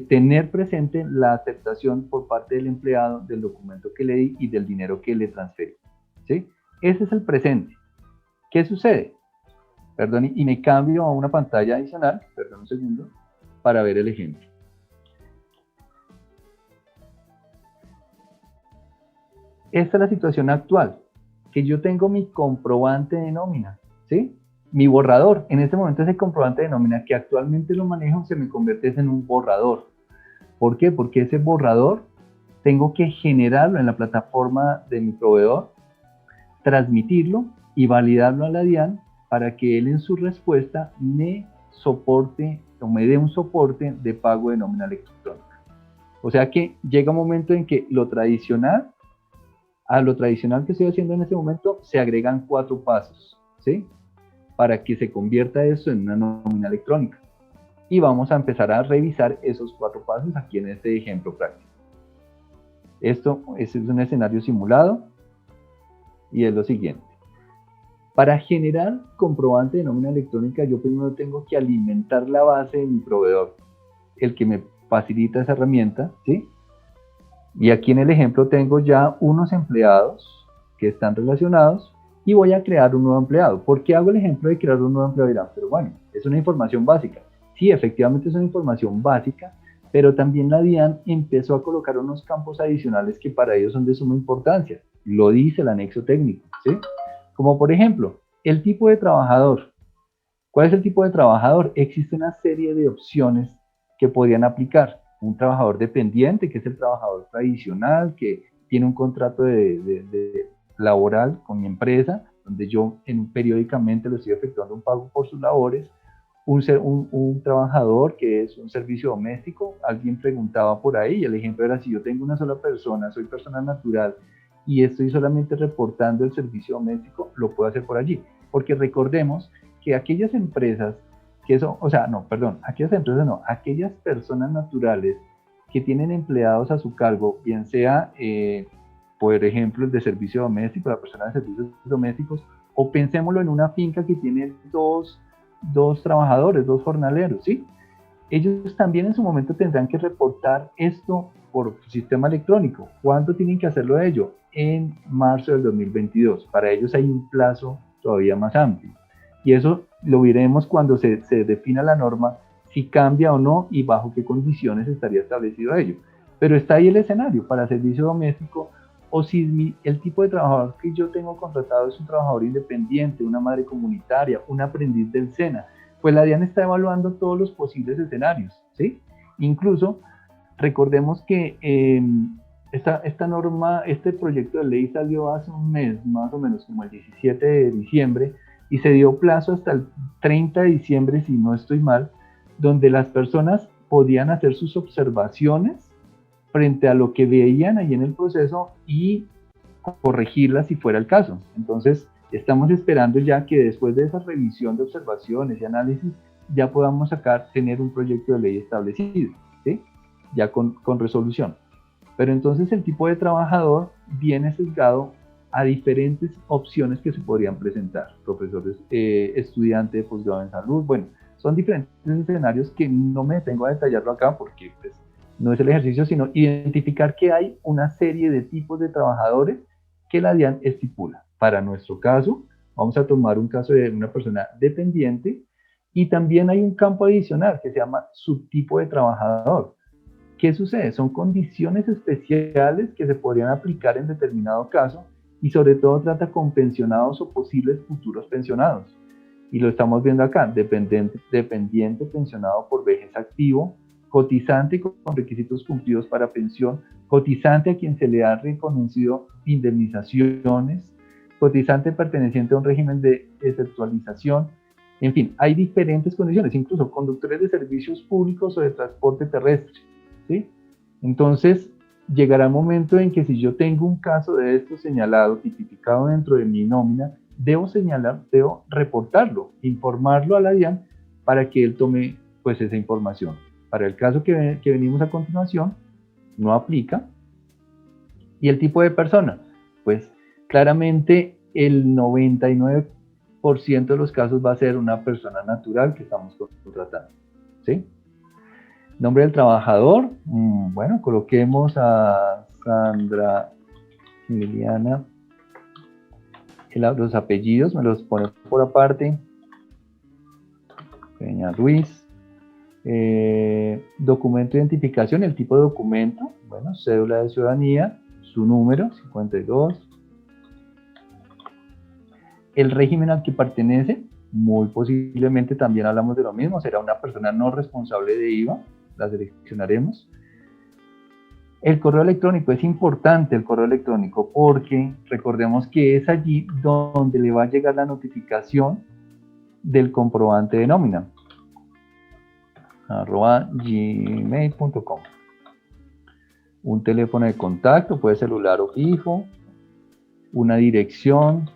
tener presente la aceptación por parte del empleado del documento que le di y del dinero que le transferí. ¿Sí? Ese es el presente. ¿Qué sucede? Perdón, y me cambio a una pantalla adicional, perdón un segundo, para ver el ejemplo. Esta es la situación actual, que yo tengo mi comprobante de nómina, ¿sí? Mi borrador, en este momento ese comprobante de nómina que actualmente lo manejo se me convierte en un borrador. ¿Por qué? Porque ese borrador tengo que generarlo en la plataforma de mi proveedor, transmitirlo y validarlo a la DIAN para que él en su respuesta me soporte o me dé un soporte de pago de nómina electrónica. O sea que llega un momento en que a lo tradicional que estoy haciendo en este momento se agregan 4 pasos, ¿sí? Para que se convierta eso en una nómina electrónica. Y vamos a empezar a revisar esos 4 pasos aquí en este ejemplo práctico. Esto es un escenario simulado y es lo siguiente. Para generar comprobante de nómina electrónica, yo primero tengo que alimentar la base de mi proveedor, el que me facilita esa herramienta, ¿sí? Y aquí en el ejemplo tengo ya unos empleados que están relacionados y voy a crear un nuevo empleado. ¿Por qué hago el ejemplo de crear un nuevo empleado? Dirán, pero bueno, es una información básica. Sí, efectivamente es una información básica, pero también la DIAN empezó a colocar unos campos adicionales que para ellos son de suma importancia. Lo dice el anexo técnico, ¿sí? Como por ejemplo, el tipo de trabajador. ¿Cuál es el tipo de trabajador? Existe una serie de opciones que podrían aplicar. Un trabajador dependiente, que es el trabajador tradicional, que tiene un contrato laboral con mi empresa, donde yo periódicamente le estoy efectuando un pago por sus labores. Un trabajador que es un servicio doméstico. Alguien preguntaba por ahí y el ejemplo era: si yo tengo una sola persona, soy persona natural y estoy solamente reportando el servicio doméstico, lo puedo hacer por allí. Porque recordemos que aquellas empresas aquellas personas naturales que tienen empleados a su cargo, bien sea, por ejemplo, el de servicio doméstico, la persona de servicios domésticos, o pensémoslo en una finca que tiene dos trabajadores, 2 jornaleros, ¿sí? ellos también en su momento tendrán que reportar esto por sistema electrónico. ¿Cuándo tienen que hacerlo de ello? En marzo del 2022. Para ellos hay un plazo todavía más amplio. Y eso lo veremos cuando se defina la norma, si cambia o no y bajo qué condiciones estaría establecido ello. Pero está ahí el escenario para servicio doméstico, o si el tipo de trabajador que yo tengo contratado es un trabajador independiente, una madre comunitaria, un aprendiz del SENA, pues la DIAN está evaluando todos los posibles escenarios, ¿sí? Incluso, recordemos que esta norma, este proyecto de ley salió hace un mes, más o menos como el 17 de diciembre, y se dio plazo hasta el 30 de diciembre, si no estoy mal, donde las personas podían hacer sus observaciones frente a lo que veían ahí en el proceso y corregirlas si fuera el caso. Entonces, estamos esperando ya que después de esa revisión de observaciones y análisis, ya podamos tener un proyecto de ley establecido, ¿sí? Ya con resolución. Pero entonces el tipo de trabajador viene sesgado a diferentes opciones que se podrían presentar. Profesores, estudiante de posgrado en salud, bueno, son diferentes escenarios que no me detengo a detallarlo acá porque pues, no es el ejercicio, sino identificar que hay una serie de tipos de trabajadores que la DIAN estipula. Para nuestro caso, vamos a tomar un caso de una persona dependiente y también hay un campo adicional que se llama subtipo de trabajador. ¿Qué sucede? Son condiciones especiales que se podrían aplicar en determinado caso y sobre todo trata con pensionados o posibles futuros pensionados. Y lo estamos viendo acá, dependiente pensionado por vejez activo, cotizante con requisitos cumplidos para pensión, cotizante a quien se le ha reconocido indemnizaciones, cotizante perteneciente a un régimen de exceptualización. En fin, hay diferentes condiciones, incluso conductores de servicios públicos o de transporte terrestre, ¿sí? Entonces, llegará el momento en que si yo tengo un caso de esto señalado, tipificado dentro de mi nómina, debo reportarlo, informarlo a la DIAN para que él tome pues esa información. Para el caso que venimos a continuación, no aplica. ¿Y el tipo de persona? Pues claramente el 99% de los casos va a ser una persona natural que estamos contratando, ¿sí? Nombre del trabajador, bueno, coloquemos a Sandra Liliana. Los apellidos me los pone por aparte. Peña Ruiz. Documento de identificación, el tipo de documento, bueno, cédula de ciudadanía, su número, 52. El régimen al que pertenece, muy posiblemente también hablamos de lo mismo, será una persona no responsable de IVA, la seleccionaremos. El correo electrónico, es importante el correo electrónico porque recordemos que es allí donde le va a llegar la notificación del comprobante de nómina. @gmail.com. Un teléfono de contacto, puede ser celular o fijo, una dirección,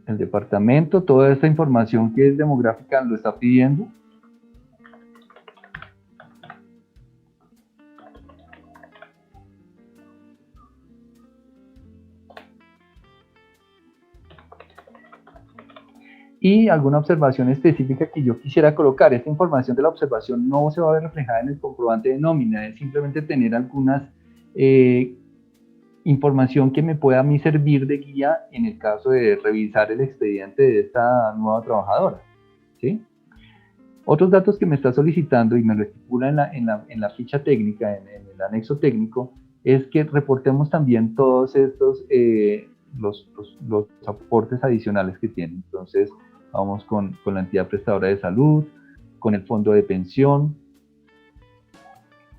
el departamento, toda esta información que es demográfica lo está pidiendo. Y alguna observación específica que yo quisiera colocar. Esta información de la observación no se va a ver reflejada en el comprobante de nómina, es simplemente tener algunas información que me pueda a mí servir de guía en el caso de revisar el expediente de esta nueva trabajadora, ¿sí? Otros datos que me está solicitando y me lo estipula en la ficha técnica, en el anexo técnico, es que reportemos también todos estos, los aportes adicionales que tiene. Entonces, vamos con la entidad prestadora de salud, con el fondo de pensión,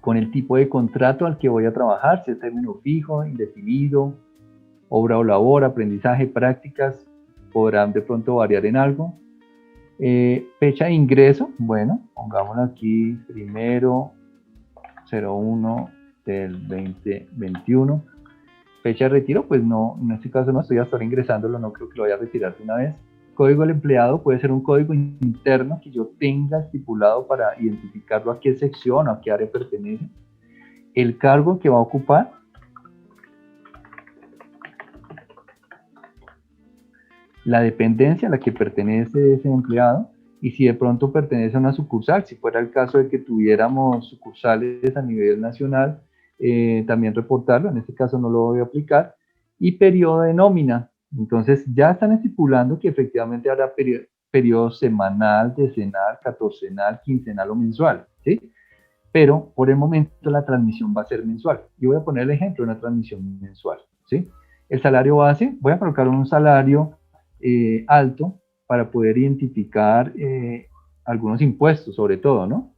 con el tipo de contrato al que voy a trabajar, si es término fijo, indefinido, obra o labor, aprendizaje, prácticas, podrán de pronto variar en algo. Fecha de ingreso, bueno, pongámoslo aquí, 1/01 del 2021. Fecha de retiro, pues no, en este caso no estoy hasta ahora ingresándolo, no creo que lo vaya a retirar de una vez. Código del empleado puede ser un código interno que yo tenga estipulado para identificarlo a qué sección o a qué área pertenece. El cargo que va a ocupar. la dependencia a la que pertenece ese empleado, y si de pronto pertenece a una sucursal, si fuera el caso de que tuviéramos sucursales a nivel nacional, también reportarlo, en este caso no lo voy a aplicar, y periodo de nómina. Entonces ya están estipulando que efectivamente habrá periodo semanal, decenal, catorcenal, quincenal o mensual, ¿sí? Pero por el momento la transmisión va a ser mensual. Yo voy a poner el ejemplo de una transmisión mensual, ¿sí? El salario base, voy a colocar un salario alto para poder identificar algunos impuestos, sobre todo, ¿no?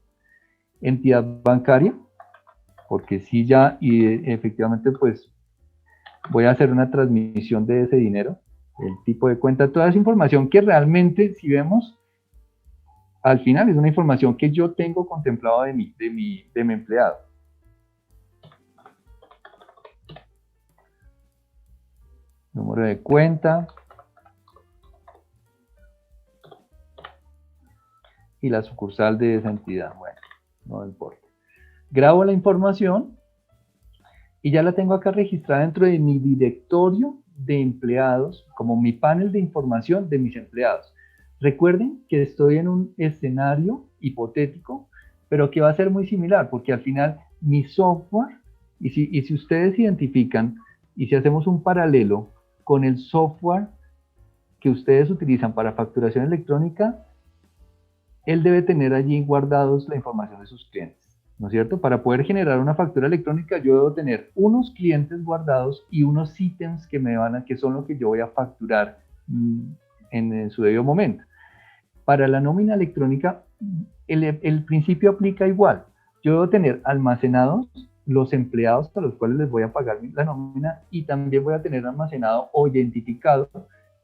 Entidad bancaria, porque sí ya, y efectivamente, pues, voy a hacer una transmisión de ese dinero, el tipo de cuenta, toda esa información que realmente, si vemos, al final es una información que yo tengo contemplado de mi empleado. Número de cuenta. Y la sucursal de esa entidad. Bueno, no importa. Grabo la información y ya la tengo acá registrada dentro de mi directorio de empleados, como mi panel de información de mis empleados. Recuerden que estoy en un escenario hipotético, pero que va a ser muy similar, porque al final mi software, y si ustedes identifican, y si hacemos un paralelo con el software que ustedes utilizan para facturación electrónica, él debe tener allí guardados la información de sus clientes, ¿no es cierto? Para poder generar una factura electrónica, yo debo tener unos clientes guardados y unos ítems que son lo que yo voy a facturar en su debido momento. Para la nómina electrónica, el principio aplica igual. Yo debo tener almacenados los empleados a los cuales les voy a pagar la nómina, y también voy a tener almacenado o identificado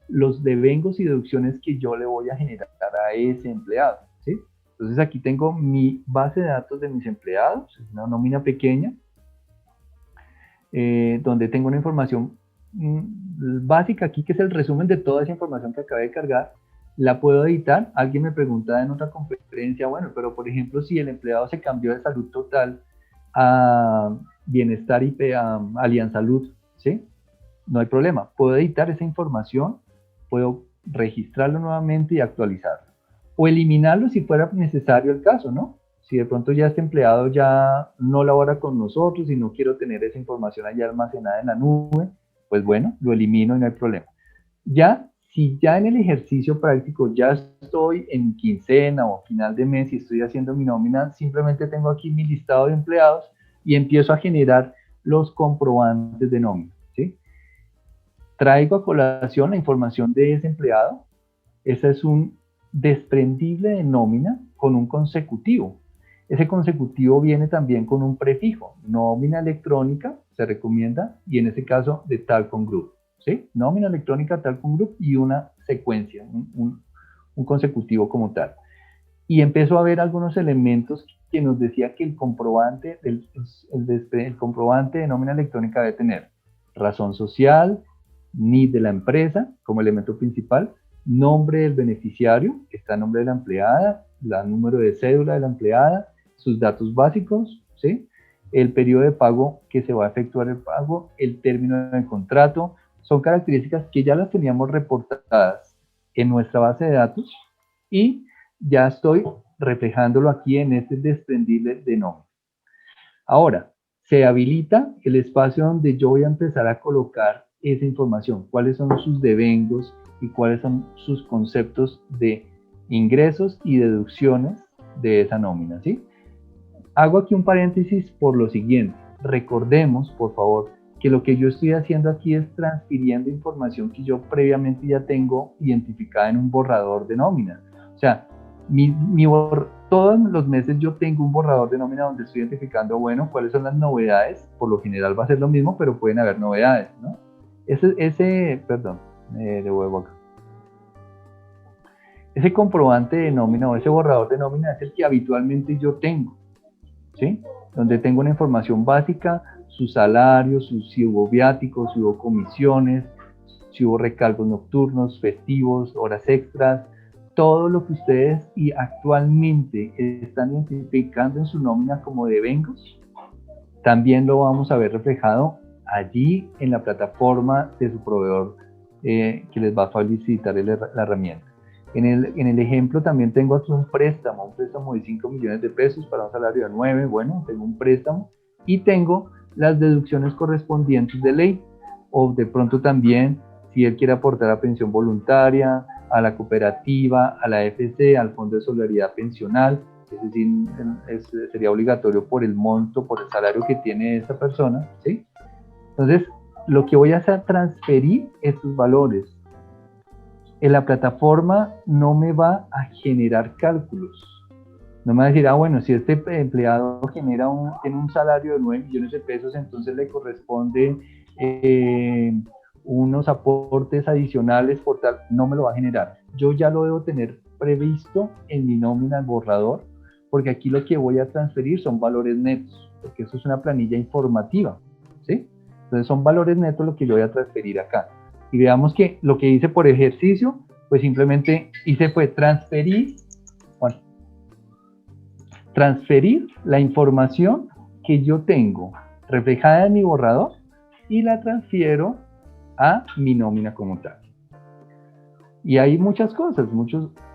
los devengos y deducciones que yo le voy a generar a ese empleado, ¿sí? Entonces aquí tengo mi base de datos de mis empleados, es una nómina pequeña, donde tengo una información básica aquí, que es el resumen de toda esa información que acabé de cargar. La puedo editar. Alguien me preguntaba en otra conferencia, bueno, pero por ejemplo, si el empleado se cambió de salud total a bienestar y a Aliansalud, ¿sí? No hay problema, puedo editar esa información, puedo registrarlo nuevamente y actualizarlo, o eliminarlo si fuera necesario el caso, ¿no? Si de pronto ya este empleado ya no labora con nosotros y no quiero tener esa información allá almacenada en la nube, pues bueno, lo elimino y no hay problema. Si ya en el ejercicio práctico ya estoy en quincena o final de mes y estoy haciendo mi nómina, simplemente tengo aquí mi listado de empleados y empiezo a generar los comprobantes de nómina, ¿sí? Traigo a colación la información de ese empleado. Ese es un desprendible de nómina con un consecutivo. Ese consecutivo viene también con un prefijo. Nómina electrónica se recomienda, y en este caso de Talcon Group, ¿sí? Nómina electrónica Talcon Group y una secuencia, un consecutivo como tal. Y empezó a ver algunos elementos que nos decía que el comprobante de nómina electrónica debe tener razón social, NID de la empresa como elemento principal, nombre del beneficiario, que está el nombre de la empleada, el número de cédula de la empleada, sus datos básicos, ¿sí? El periodo de pago que se va a efectuar el pago, el término del contrato. Son características que ya las teníamos reportadas en nuestra base de datos y ya estoy reflejándolo aquí en este desprendible de nómina. Ahora, se habilita el espacio donde yo voy a empezar a colocar esa información, cuáles son sus devengos y cuáles son sus conceptos de ingresos y deducciones de esa nómina, ¿sí? Hago aquí un paréntesis por lo siguiente. Recordemos, por favor, que lo que yo estoy haciendo aquí es transfiriendo información que yo previamente ya tengo identificada en un borrador de nómina. O sea, todos los meses yo tengo un borrador de nómina donde estoy identificando, bueno, cuáles son las novedades. Por lo general va a ser lo mismo, pero pueden haber novedades, ¿no? Devuelvo acá. Ese comprobante de nómina o ese borrador de nómina es el que habitualmente yo tengo, ¿sí? Donde tengo una información básica, sus salarios, si hubo viáticos, si hubo comisiones, si hubo recargos nocturnos, festivos, horas extras, todo lo que ustedes y actualmente están identificando en su nómina como devengos, también lo vamos a ver reflejado allí en la plataforma de su proveedor que les va a facilitar la herramienta. En el ejemplo también tengo aquí un préstamo de 5 millones de pesos para un salario de 9, bueno, tengo un préstamo y tengo las deducciones correspondientes de ley, o de pronto también si él quiere aportar a pensión voluntaria, a la cooperativa, a la AFC, al Fondo de Solidaridad Pensional, es decir, sería obligatorio por el monto, por el salario que tiene esta persona, ¿sí? Entonces, lo que voy a hacer es transferir estos valores. En la plataforma no me va a generar cálculos. No me va a decir, bueno, si este empleado tiene un salario de 9 millones de pesos, entonces le corresponde unos aportes adicionales por tal. No me lo va a generar. Yo ya lo debo tener previsto en mi nómina al borrador, porque aquí lo que voy a transferir son valores netos, porque eso es una planilla informativa, ¿sí? Entonces son valores netos lo que yo voy a transferir acá. Y veamos que lo que hice por ejercicio, pues simplemente fue transferir la información que yo tengo reflejada en mi borrador y la transfiero a mi nómina como tal. Y hay muchas cosas,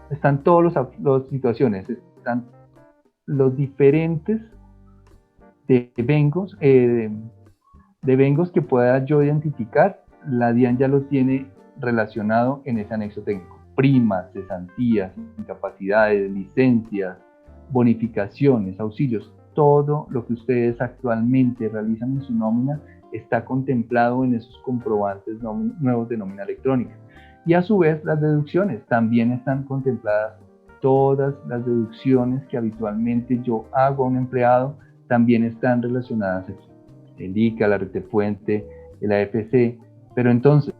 están todas las situaciones, están los diferentes devengos que pueda yo identificar. La DIAN ya lo tiene relacionado en ese anexo técnico. Primas, cesantías, incapacidades, licencias, bonificaciones, auxilios, todo lo que ustedes actualmente realizan en su nómina está contemplado en esos comprobantes nuevos de nómina electrónica. Y a su vez las deducciones también están contempladas. Todas las deducciones que habitualmente yo hago a un empleado también están relacionadas aquí. El ICA, la retefuente, el AFC. Pero entonces,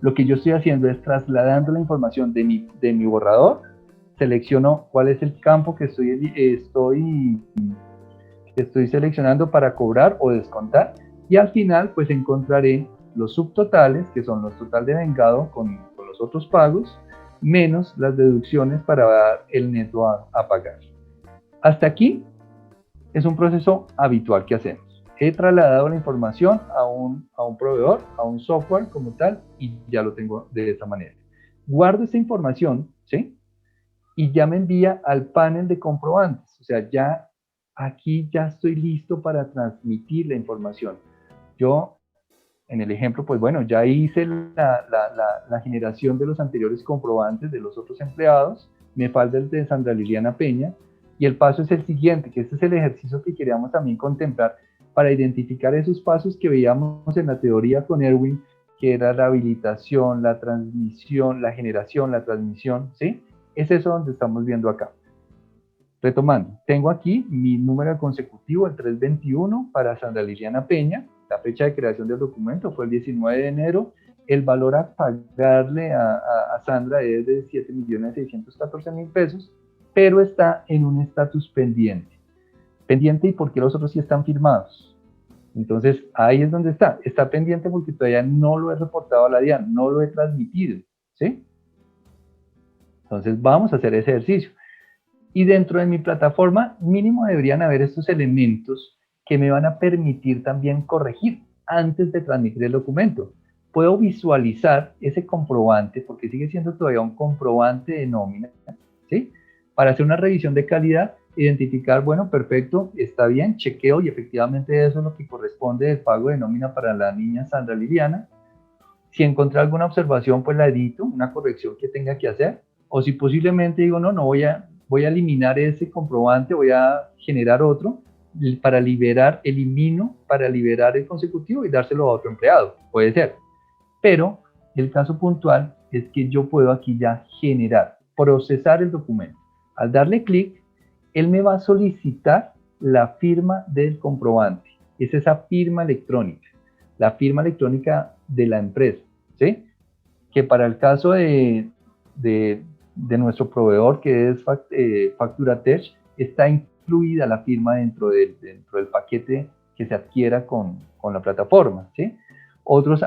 lo que yo estoy haciendo es trasladando la información de mi borrador, selecciono cuál es el campo que estoy seleccionando para cobrar o descontar, y al final pues encontraré los subtotales, que son los total devengado con los otros pagos, menos las deducciones para dar el neto a pagar. Hasta aquí es un proceso habitual que hacemos. He trasladado la información a un proveedor, a un software como tal, y ya lo tengo de esta manera. Guardo esta información, ¿sí? Y ya me envía al panel de comprobantes. O sea, aquí ya estoy listo para transmitir la información. Yo, en el ejemplo, pues bueno, ya hice la generación de los anteriores comprobantes de los otros empleados. Me falta el de Sandra Liliana Peña. Y el paso es el siguiente, que este es el ejercicio que queríamos también contemplar para identificar esos pasos que veíamos en la teoría con Erwin, que era la habilitación, la transmisión, la generación, la transmisión, ¿sí? Es eso donde estamos viendo acá. Retomando, tengo aquí mi número consecutivo, el 321, para Sandra Liliana Peña. La fecha de creación del documento fue el 19 de enero. El valor a pagarle a Sandra es de 7.614.000 pesos, pero está en un estatus pendiente. Pendiente, ¿y por qué los otros sí están firmados? Entonces, ahí es donde está pendiente porque todavía no lo he reportado a la DIAN, no lo he transmitido, ¿sí? Entonces, vamos a hacer ese ejercicio. Y dentro de mi plataforma, mínimo deberían haber estos elementos que me van a permitir también corregir antes de transmitir el documento. Puedo visualizar ese comprobante, porque sigue siendo todavía un comprobante de nómina, ¿sí? Para hacer una revisión de calidad, identificar, bueno, perfecto, está bien, chequeo y efectivamente eso es lo que corresponde del pago de nómina para la niña Sandra Liliana. Si encontré alguna observación, pues la edito, una corrección que tenga que hacer, o si posiblemente digo, no voy a eliminar ese comprobante, voy a generar otro, elimino para liberar el consecutivo y dárselo a otro empleado, puede ser. Pero el caso puntual es que yo puedo aquí ya generar, procesar el documento. Al darle clic, él me va a solicitar la firma del comprobante. Es esa firma electrónica, la firma electrónica de la empresa, ¿sí? Que para el caso de nuestro proveedor, que es FacturaTech, está incluida la firma dentro del paquete que se adquiera con la plataforma, ¿sí?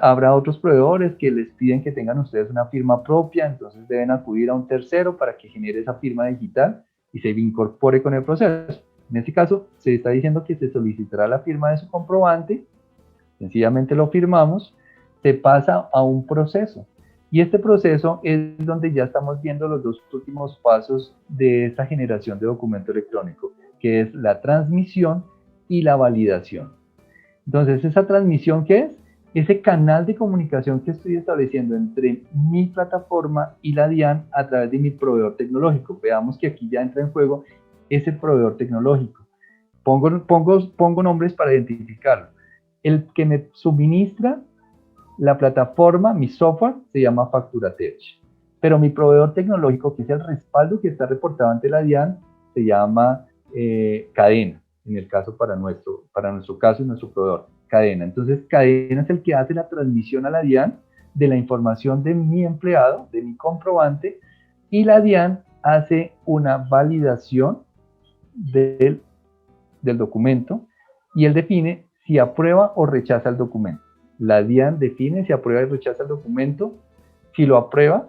Habrá otros proveedores que les piden que tengan ustedes una firma propia, entonces deben acudir a un tercero para que genere esa firma digital y se incorpore con el proceso. En este caso, se está diciendo que se solicitará la firma de su comprobante, sencillamente lo firmamos, se pasa a un proceso. Y este proceso es donde ya estamos viendo los dos últimos pasos de esta generación de documento electrónico, que es la transmisión y la validación. Entonces, ¿esa transmisión qué es? Ese canal de comunicación que estoy estableciendo entre mi plataforma y la DIAN a través de mi proveedor tecnológico. Veamos que aquí ya entra en juego ese proveedor tecnológico. Pongo nombres para identificarlo. El que me suministra la plataforma, mi software, se llama FacturaTech. Pero mi proveedor tecnológico, que es el respaldo que está reportado ante la DIAN, se llama Cadena, en el caso para nuestro caso y nuestro proveedor, Cadena. Entonces, Cadena es el que hace la transmisión a la DIAN de la información de mi empleado, de mi comprobante, y la DIAN hace una validación del documento y él define si aprueba o rechaza el documento. La DIAN define si aprueba y rechaza el documento. Si lo aprueba,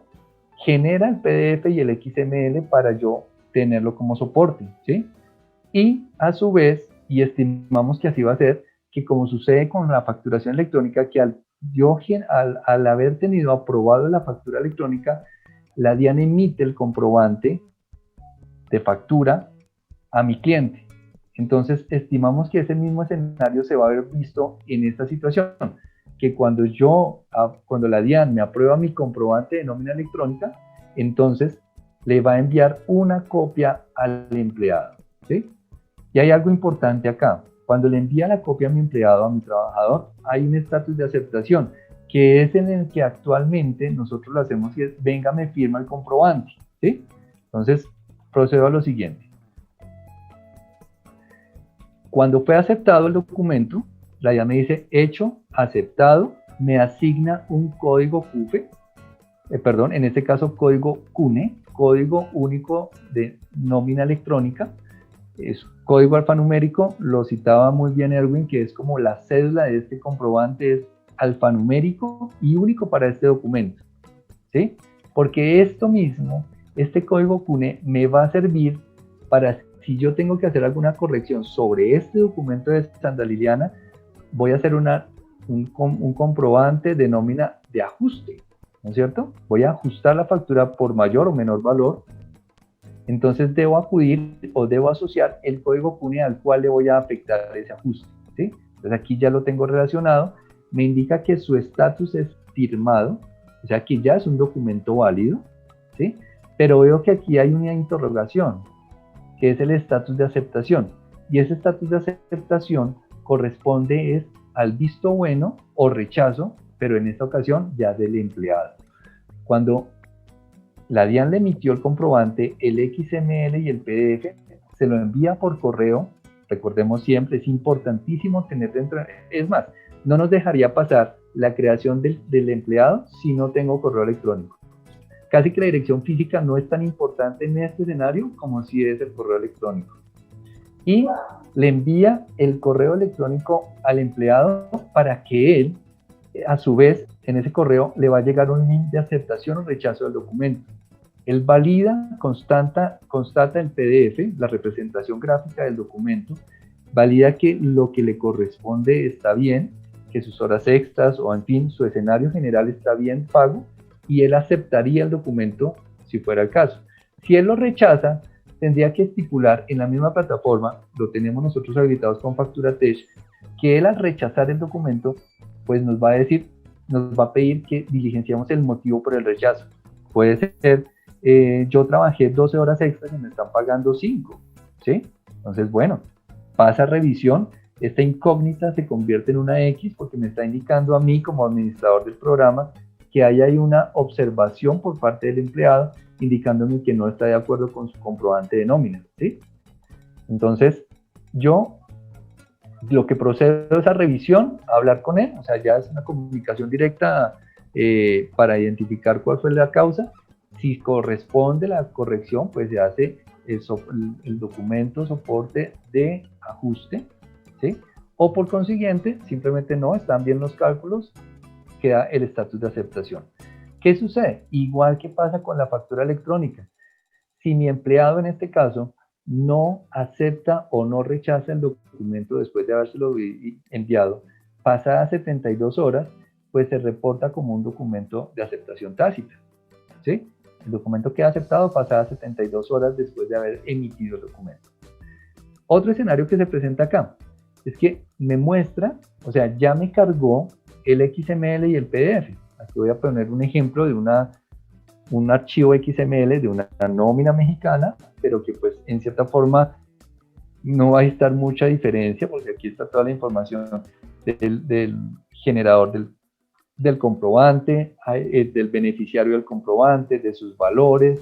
genera el PDF y el XML para yo tenerlo como soporte, ¿sí? Y a su vez, y estimamos que así va a ser, que como sucede con la facturación electrónica, que al haber tenido aprobado la factura electrónica, la DIAN emite el comprobante de factura a mi cliente. Entonces, estimamos que ese mismo escenario se va a ver visto en esta situación, que cuando la DIAN me aprueba mi comprobante de nómina electrónica, entonces le va a enviar una copia al empleado, ¿sí? Y hay algo importante acá. Cuando le envía la copia a mi empleado, a mi trabajador, hay un estatus de aceptación, que es en el que actualmente nosotros lo hacemos y es, venga, me firma el comprobante, ¿sí? Entonces, procedo a lo siguiente. Cuando fue aceptado el documento, la DIAN me dice, hecho, aceptado, me asigna un código CUFE, en este caso código CUNE, Código Único de Nómina Electrónica, es código alfanumérico, lo citaba muy bien Erwin, que es como la cédula de este comprobante, es alfanumérico y único para este documento, ¿sí? Porque esto mismo, este código CUNE, me va a servir para, si yo tengo que hacer alguna corrección sobre este documento de Santa Liliana, voy a hacer un comprobante de nómina de ajuste, ¿no es cierto? Voy a ajustar la factura por mayor o menor valor. Entonces debo acudir o debo asociar el código CUNE al cual le voy a afectar ese ajuste, ¿sí? Entonces aquí ya lo tengo relacionado, me indica que su estatus es firmado, o sea que ya es un documento válido, ¿sí? Pero veo que aquí hay una interrogación, que es el estatus de aceptación, y ese estatus de aceptación corresponde al visto bueno o rechazo, pero en esta ocasión ya del empleado. Cuando la DIAN le emitió el comprobante, el XML y el PDF se lo envía por correo. Recordemos siempre, es importantísimo tener dentro, es más, no nos dejaría pasar la creación del empleado si no tengo correo electrónico. Casi que la dirección física no es tan importante en este escenario como si es el correo electrónico. Y le envía el correo electrónico al empleado para que él, a su vez, en ese correo le va a llegar un link de aceptación o rechazo del documento. Él valida, constata el PDF, la representación gráfica del documento, valida que lo que le corresponde está bien, que sus horas extras o en fin, su escenario general está bien pago, y él aceptaría el documento si fuera el caso. Si él lo rechaza, tendría que estipular en la misma plataforma, lo tenemos nosotros habilitados con FacturaTech, que él al rechazar el documento, pues nos va a pedir que diligenciamos el motivo por el rechazo. Puede ser, yo trabajé 12 horas extras y me están pagando 5, ¿sí? Entonces, bueno, pasa revisión, esta incógnita se convierte en una X porque me está indicando a mí como administrador del programa que hay ahí una observación por parte del empleado indicándome que no está de acuerdo con su comprobante de nómina, ¿sí? Entonces, yo lo que procedo es a revisión, a hablar con él, o sea, ya es una comunicación directa para identificar cuál fue la causa. Si corresponde la corrección, pues se hace el documento soporte de ajuste, ¿sí? O por consiguiente, simplemente no están bien los cálculos, queda el estatus de aceptación. ¿Qué sucede? Igual que pasa con la factura electrónica. Si mi empleado en este caso no acepta o no rechaza el documento después de habérselo enviado, pasadas 72 horas, pues se reporta como un documento de aceptación tácita, ¿sí? El documento queda aceptado pasadas 72 horas después de haber emitido el documento. Otro escenario que se presenta acá es que me muestra, o sea, ya me cargó el XML y el PDF. Aquí voy a poner un ejemplo de un archivo XML de una nómina mexicana, pero que pues en cierta forma no va a estar mucha diferencia, porque aquí está toda la información del generador del comprobante, del beneficiario del comprobante, de sus valores,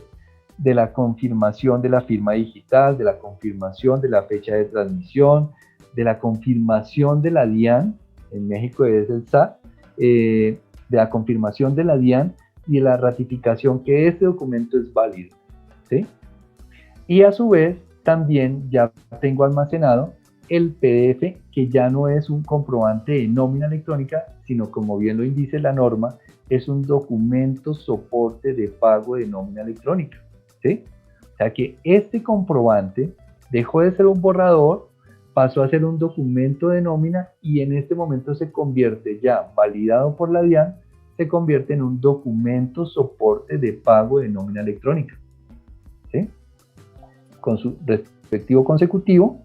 de la confirmación de la firma digital, de la confirmación de la fecha de transmisión, de la confirmación de la DIAN, en México es el SAT, de la confirmación de la DIAN y de la ratificación que este documento es válido, ¿sí? Y a su vez también ya tengo almacenado el PDF, que ya no es un comprobante de nómina electrónica, sino, como bien lo indica la norma, es un documento soporte de pago de nómina electrónica, ¿sí? O sea que este comprobante dejó de ser un borrador, pasó a ser un documento de nómina y en este momento se convierte, ya validado por la DIAN, se convierte en un documento soporte de pago de nómina electrónica, ¿sí? Con su respectivo consecutivo,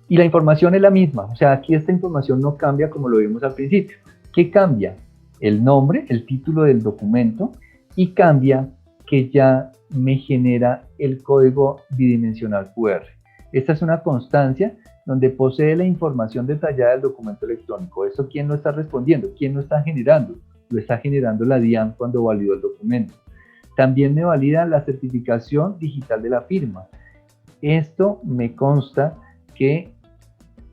y la información es la misma. O sea, aquí esta información no cambia como lo vimos al principio. ¿Qué cambia? El nombre, el título del documento, y cambia que ya me genera el código bidimensional QR. Esta es una constancia donde posee la información detallada del documento electrónico. ¿Eso quién lo está respondiendo? ¿Quién lo está generando? Lo está generando la DIAN cuando validó el documento. También me valida la certificación digital de la firma. Esto me consta que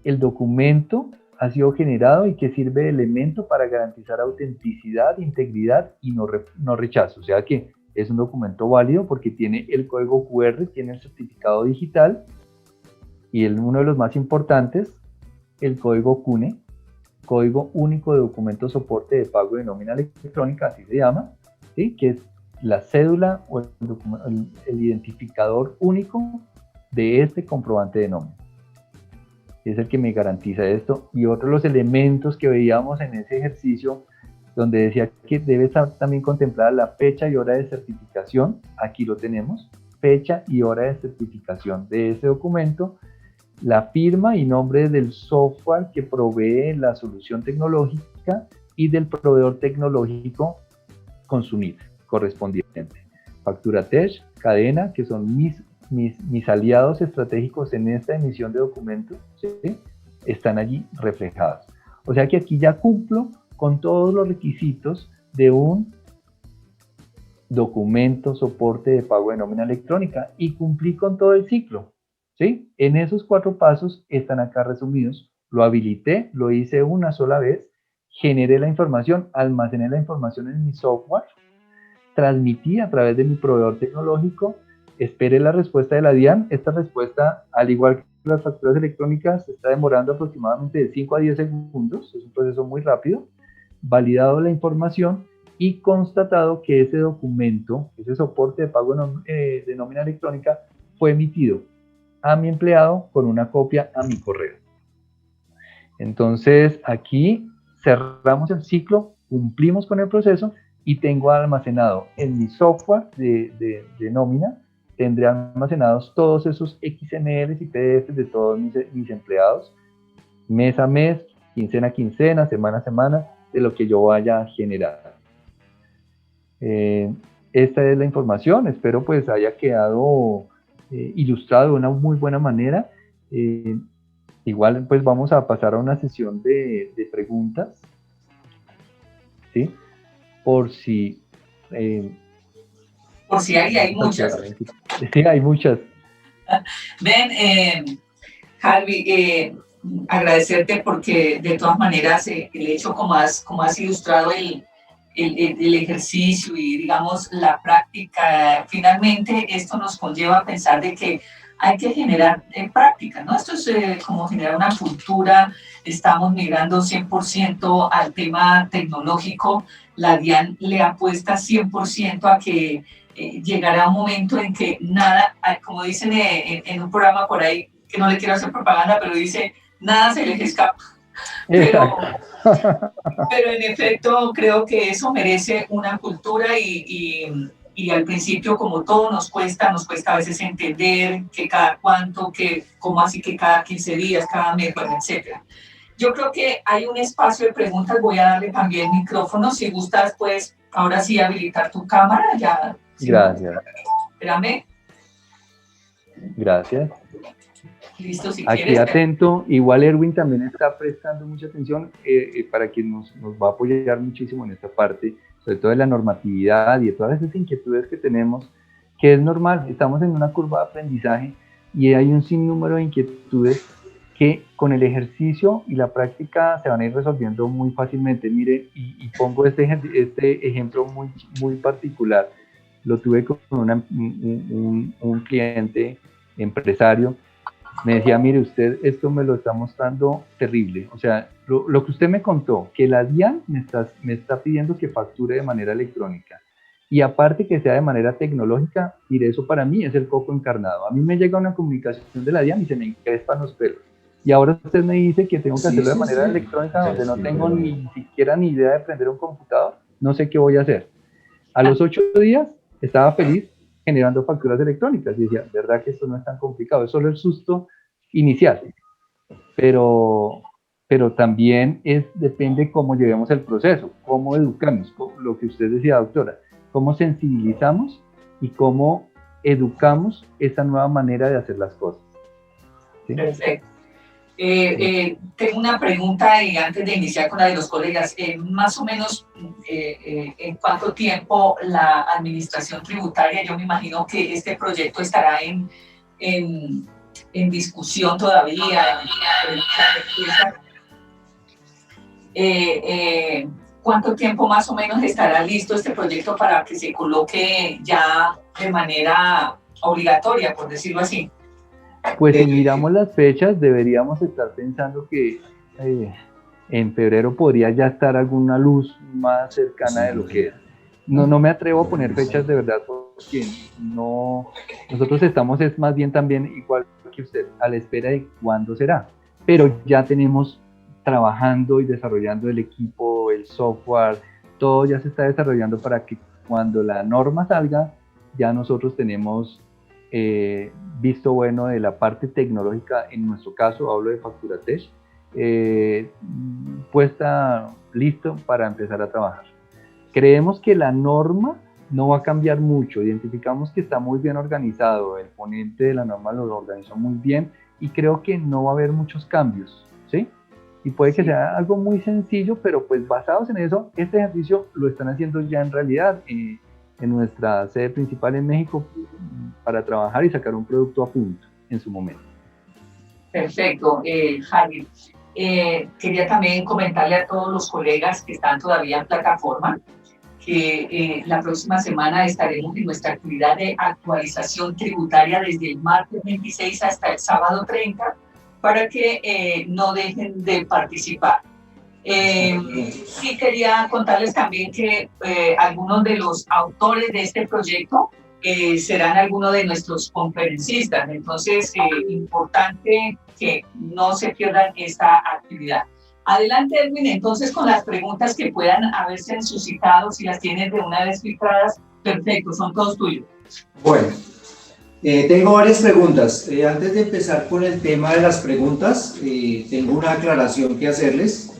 el documento ha sido generado y que sirve de elemento para garantizar autenticidad, integridad y no rechazo. O sea que es un documento válido porque tiene el código QR, tiene el certificado digital y uno de los más importantes, el código CUNE, Código Único de Documento Soporte de Pago de Nómina Electrónica, así se llama, ¿sí? Que es la cédula o el identificador único de este comprobante de nómina. Es el que me garantiza esto. Y otro de los elementos que veíamos en ese ejercicio, donde decía que debe estar también contemplada la fecha y hora de certificación, aquí lo tenemos, fecha y hora de certificación de ese documento, la firma y nombre del software que provee la solución tecnológica y del proveedor tecnológico con su NIF correspondiente. FacturaTech, Cadena, que son mis aliados estratégicos en esta emisión de documentos, ¿sí? Están allí reflejados. O sea que aquí ya cumplo con todos los requisitos de un documento soporte de pago de nómina electrónica y cumplí con todo el ciclo, ¿sí? En esos 4 pasos están acá resumidos. Lo habilité, lo hice una sola vez, generé la información, almacené la información en mi software, transmití a través de mi proveedor tecnológico, esperé la respuesta de la DIAN. Esta respuesta, al igual que las facturas electrónicas, se está demorando aproximadamente de 5 a 10 segundos, es un proceso muy rápido. Validado la información y constatado que ese documento, ese soporte de pago de nómina electrónica, fue emitido a mi empleado con una copia a mi correo. Entonces, aquí cerramos el ciclo, cumplimos con el proceso y tengo almacenado en mi software de nómina, tendré almacenados todos esos XMLs y PDFs de todos mis empleados, mes a mes, quincena a quincena, semana a semana, de lo que yo vaya a generar. Esta es la información, espero pues haya quedado ilustrado de una muy buena manera. Igual pues vamos a pasar a una sesión de preguntas, ¿sí? Por si hay muchas. Sí, hay muchas. Ven, Harvey, agradecerte porque de todas maneras el hecho como has ilustrado el ejercicio y digamos la práctica, finalmente esto nos conlleva a pensar de que hay que generar práctica, ¿no? Esto es como generar una cultura, estamos migrando 100% al tema tecnológico, la DIAN le apuesta 100% a que llegará un momento en que nada, como dicen en un programa por ahí, que no le quiero hacer propaganda, pero dice, nada se les escapa. pero, pero en efecto creo que eso merece una cultura y al principio, como todo nos cuesta a veces entender que cada cuánto, que cómo así que cada 15 días, cada mes, bueno, etcétera. Yo creo que hay un espacio de preguntas, voy a darle también micrófono, si gustas, pues ahora sí habilitar tu cámara, ya. Gracias. Espérame. Gracias. Listo, si aquí quieres. Atento, igual Erwin también está prestando mucha atención para quien nos va a apoyar muchísimo en esta parte, sobre todo de la normatividad y de todas esas inquietudes que tenemos, que es normal, estamos en una curva de aprendizaje y hay un sinnúmero de inquietudes que con el ejercicio y la práctica se van a ir resolviendo muy fácilmente. Mire, y pongo este ejemplo muy particular. Lo tuve con un cliente empresario. Me decía, mire, usted esto me lo está mostrando terrible. O sea, lo que usted me contó, que la DIAN me está pidiendo que facture de manera electrónica. Y aparte que sea de manera tecnológica, mire, eso para mí es el coco encarnado. A mí me llega una comunicación de la DIAN y se me encrespan los pelos. Y ahora usted me dice que tengo que hacerlo de manera electrónica, donde no tengo ni siquiera ni idea de prender un computador, no sé qué voy a hacer. A los 8 días estaba feliz generando facturas electrónicas y decía, verdad que esto no es tan complicado, es solo el susto inicial, pero también depende cómo llevemos el proceso, cómo educamos, lo que usted decía, doctora, cómo sensibilizamos y cómo educamos esa nueva manera de hacer las cosas. ¿Sí? Perfecto. Tengo una pregunta y antes de iniciar con la de los colegas, más o menos en cuánto tiempo la administración tributaria, yo me imagino que este proyecto estará en discusión todavía, ¿cuánto tiempo más o menos estará listo este proyecto para que se coloque ya de manera obligatoria, por decirlo así? Pues si miramos las fechas, deberíamos estar pensando que en febrero podría ya estar alguna luz más cercana de lo que es. No me atrevo a poner fechas de verdad porque nosotros estamos más bien también igual que usted a la espera de cuándo será, pero ya tenemos trabajando y desarrollando el equipo, el software, todo ya se está desarrollando para que cuando la norma salga ya nosotros tenemos visto bueno de la parte tecnológica, en nuestro caso hablo de Facturatech, puesta listo para empezar a trabajar. Creemos que la norma no va a cambiar mucho, identificamos que está muy bien organizado, el ponente de la norma lo organizó muy bien y creo que no va a haber muchos cambios, ¿sí? Y puede que sea algo muy sencillo, pero pues basados en eso, este ejercicio lo están haciendo ya en realidad en nuestra sede principal en México para trabajar y sacar un producto a punto en su momento. Perfecto, Javi. Quería también comentarle a todos los colegas que están todavía en plataforma que la próxima semana estaremos en nuestra actividad de actualización tributaria desde el martes 26 hasta el sábado 30 para que no dejen de participar. Sí quería contarles también que algunos de los autores de este proyecto serán algunos de nuestros conferencistas, entonces importante que no se pierdan esta actividad. Adelante, Edwin, entonces con las preguntas que puedan haberse suscitado, si las tienes de una vez filtradas, perfecto, son todos tuyos. Bueno, tengo varias preguntas. Antes de empezar con el tema de las preguntas, tengo una aclaración que hacerles.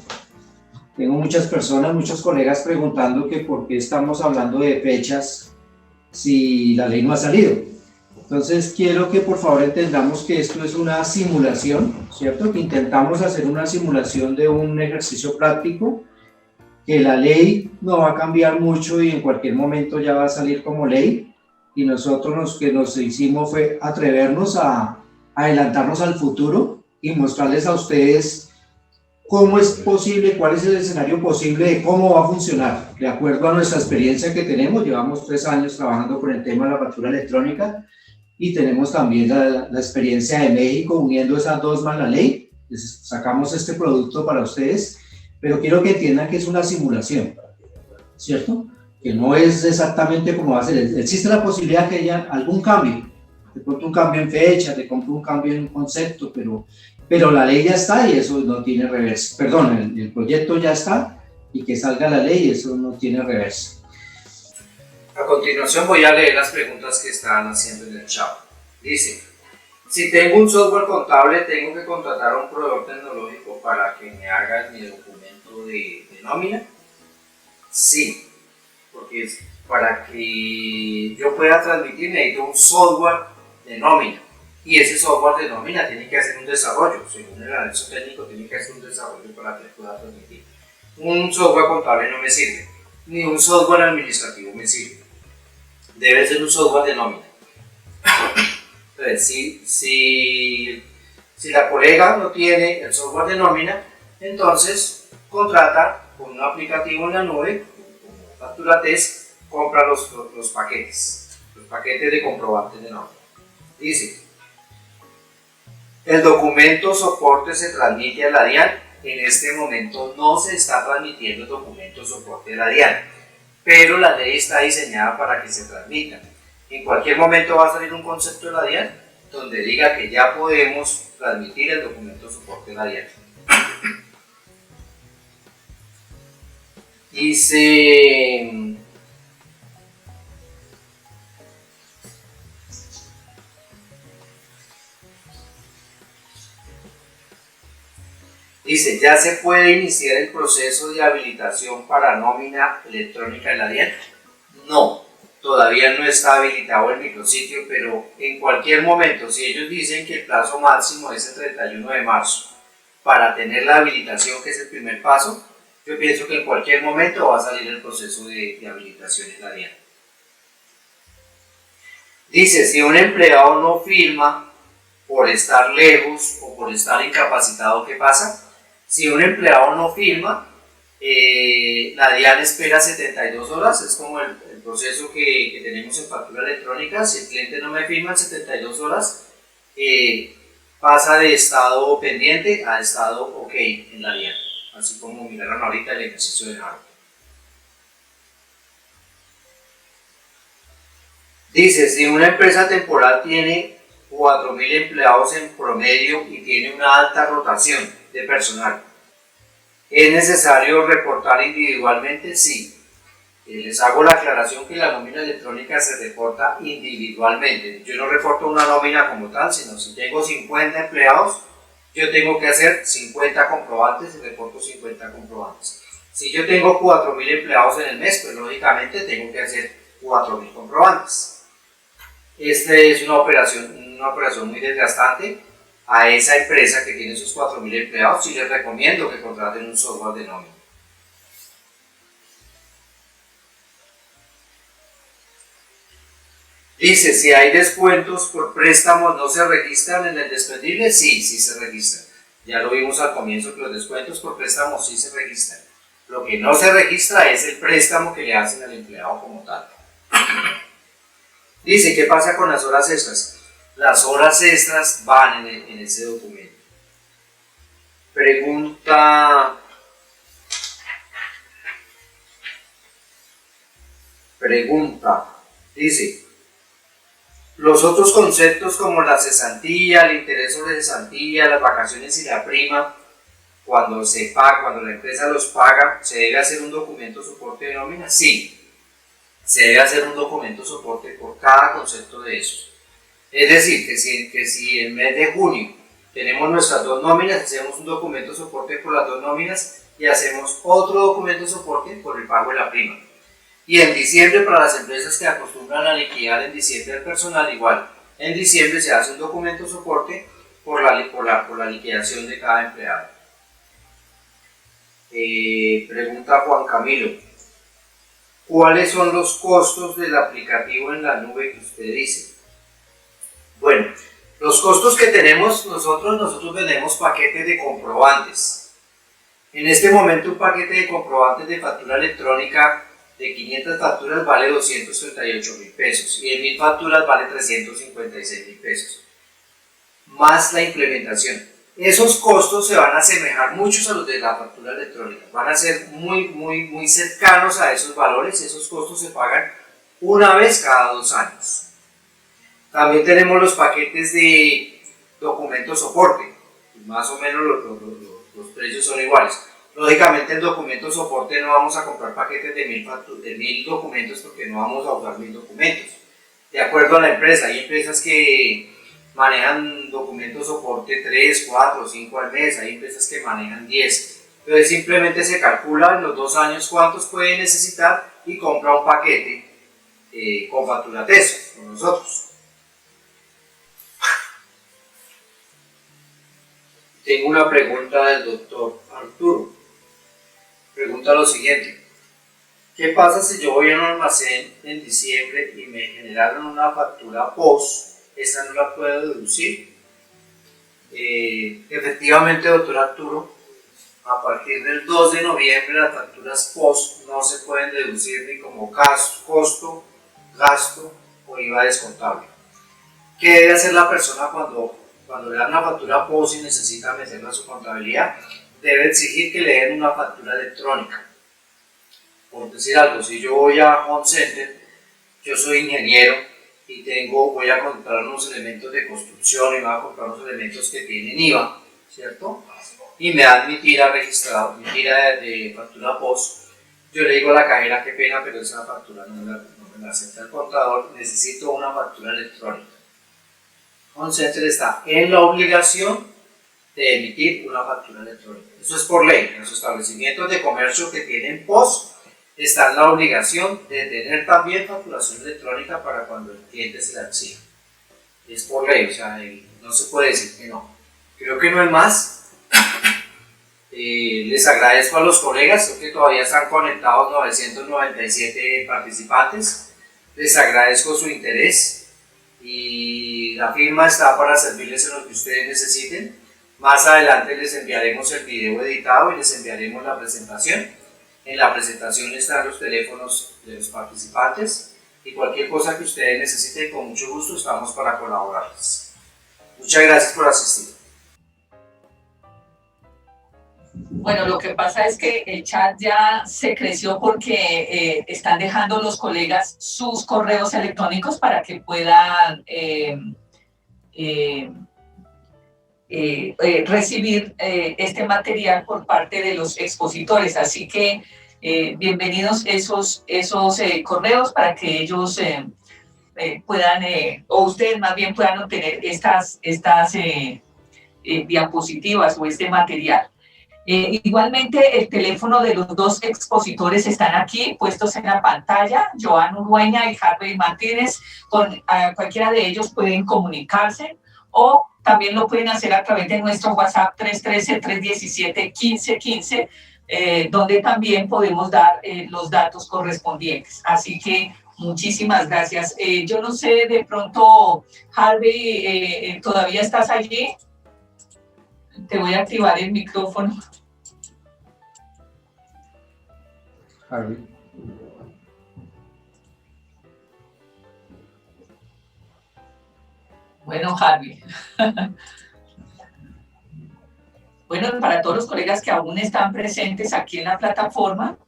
Tengo muchas personas, muchos colegas preguntando que por qué estamos hablando de fechas si la ley no ha salido. Entonces quiero que por favor entendamos que esto es una simulación, ¿cierto? Que intentamos hacer una simulación de un ejercicio práctico, que la ley no va a cambiar mucho y en cualquier momento ya va a salir como ley, y nosotros lo que nos hicimos fue atrevernos a adelantarnos al futuro y mostrarles a ustedes cómo es posible, cuál es el escenario posible de cómo va a funcionar. De acuerdo a nuestra experiencia que tenemos, llevamos 3 años trabajando con el tema de la factura electrónica y tenemos también la experiencia de México uniendo esas dos más la ley. Entonces, sacamos este producto para ustedes, pero quiero que entiendan que es una simulación, ¿cierto? Que no es exactamente como va a ser. Existe la posibilidad que haya algún cambio, de pronto un cambio en fecha, de pronto un cambio en concepto, pero la ley ya está y eso no tiene reversa. Perdón, el proyecto ya está y que salga la ley, eso no tiene reversa. A continuación voy a leer las preguntas que están haciendo en el chat. Dice, si tengo un software contable, ¿tengo que contratar a un proveedor tecnológico para que me haga mi documento de nómina? Sí, porque para que yo pueda transmitir necesito un software de nómina. Y ese software de nómina tiene que hacer un desarrollo, según el anexo técnico tiene que hacer un desarrollo para que pueda transmitir. Un software contable no me sirve, ni un software administrativo me sirve. Debe ser un software de nómina. Entonces, si la colega no tiene el software de nómina, entonces contrata con un aplicativo en la nube, como FacturaTest, compra los paquetes de comprobantes de nómina. Dice, el documento soporte se transmite a la DIAN. En este momento no se está transmitiendo el documento soporte de la DIAN, pero la ley está diseñada para que se transmita. En cualquier momento va a salir un concepto de la DIAN donde diga que ya podemos transmitir el documento soporte de la DIAN. Dice, ¿ya se puede iniciar el proceso de habilitación para nómina electrónica en la DIAN? No, todavía no está habilitado el micrositio, pero en cualquier momento, si ellos dicen que el plazo máximo es el 31 de marzo para tener la habilitación, que es el primer paso, yo pienso que en cualquier momento va a salir el proceso de habilitación en la DIAN. Dice, si un empleado no firma por estar lejos o por estar incapacitado, ¿qué pasa? Si un empleado no firma, la DIAN espera 72 horas, es como el proceso que tenemos en factura electrónica. Si el cliente no me firma en 72 horas, pasa de estado pendiente a estado OK en la DIAN, así como miraron ahorita el ejercicio de hardware. Dice, si una empresa temporal tiene 4.000 empleados en promedio y tiene una alta rotación de personal, ¿es necesario reportar individualmente? Sí. Les hago la aclaración que la nómina electrónica se reporta individualmente. Yo no reporto una nómina como tal, sino si tengo 50 empleados, yo tengo que hacer 50 comprobantes y reporto 50 comprobantes. Si yo tengo 4.000 empleados en el mes, pues lógicamente tengo que hacer 4.000 comprobantes. Esta es una operación muy desgastante. A esa empresa que tiene sus 4.000 empleados, sí les recomiendo que contraten un software de nómina. Dice, si hay descuentos por préstamos, ¿no se registran en el desprendible? Sí, sí se registran. Ya lo vimos al comienzo que los descuentos por préstamos sí se registran. Lo que no se registra es el préstamo que le hacen al empleado como tal. Dice, ¿qué pasa con las horas extras? Las horas extras van en ese documento. Pregunta, dice, los otros conceptos como la cesantía, el interés sobre cesantía, las vacaciones y la prima, cuando la empresa los paga, ¿se debe hacer un documento soporte de nómina? Sí, se debe hacer un documento soporte por cada concepto de esos. Es decir, que si en el mes de junio tenemos nuestras dos nóminas, hacemos un documento soporte por las dos nóminas y hacemos otro documento soporte por el pago de la prima. Y en diciembre, para las empresas que acostumbran a liquidar en diciembre el personal, igual, en diciembre se hace un documento soporte por la liquidación de cada empleado. Pregunta Juan Camilo, ¿cuáles son los costos del aplicativo en la nube que usted dice? Bueno, los costos que tenemos nosotros vendemos paquetes de comprobantes. En este momento un paquete de comprobantes de factura electrónica de 500 facturas vale 238.000 pesos y de 1.000 facturas vale 356.000 pesos, más la implementación. Esos costos se van a asemejar muchos a los de la factura electrónica, van a ser muy cercanos a esos valores. Esos costos se pagan una vez cada 2 años. También tenemos los paquetes de documento soporte, más o menos los precios son iguales. Lógicamente el documento soporte no vamos a comprar paquetes de 1000 documentos porque no vamos a usar 1000 documentos. De acuerdo a la empresa, hay empresas que manejan documentos soporte 3, 4, 5 al mes, hay empresas que manejan 10. Entonces simplemente se calcula en los 2 años cuántos puede necesitar y compra un paquete con factura TESO con nosotros. Tengo una pregunta del doctor Arturo. Pregunta lo siguiente: ¿qué pasa si yo voy a un almacén en diciembre y me generaron una factura POS? ¿Esa no la puedo deducir? Efectivamente, doctor Arturo, a partir del 2 de noviembre las facturas POS no se pueden deducir ni como costo, gasto o IVA descontable. ¿Qué debe hacer la persona cuando le dan una factura POS y necesita meterla a su contabilidad? Debe exigir que le den una factura electrónica. Por decir algo, si yo voy a Home Center, yo soy ingeniero y voy a comprar unos elementos de construcción y voy a comprar unos elementos que tienen IVA, ¿cierto? Y me dan mi tira registrada, mi tira de factura POS. Yo le digo a la cajera, qué pena, pero esa factura no me la acepta el contador, necesito una factura electrónica. Home Center está en la obligación de emitir una factura electrónica. Eso es por ley. Los establecimientos de comercio que tienen POS están en la obligación de tener también facturación electrónica para cuando el cliente se la exija. Es por ley, o sea, no se puede decir que no. Creo que no hay más. Les agradezco a los colegas, creo que todavía están conectados 997 participantes. Les agradezco su interés y la firma está para servirles en lo que ustedes necesiten. Más adelante les enviaremos el video editado y les enviaremos la presentación. En la presentación están los teléfonos de los participantes y cualquier cosa que ustedes necesiten, con mucho gusto estamos para colaborarles. Muchas gracias por asistir. Bueno, lo que pasa es que el chat ya se creció porque están dejando los colegas sus correos electrónicos para que puedan recibir este material por parte de los expositores. Así que bienvenidos esos correos para que ellos puedan, o ustedes más bien puedan obtener estas diapositivas o este material. Igualmente, el teléfono de los dos expositores están aquí puestos en la pantalla. Joan Urueña y Harvey Martínez, con cualquiera de ellos pueden comunicarse o también lo pueden hacer a través de nuestro WhatsApp 313-317-1515, donde también podemos dar los datos correspondientes. Así que muchísimas gracias. Yo no sé, de pronto, Harvey, ¿todavía estás allí? Te voy a activar el micrófono. Harvey. Bueno, Harvey. Bueno, para todos los colegas que aún están presentes aquí en la plataforma,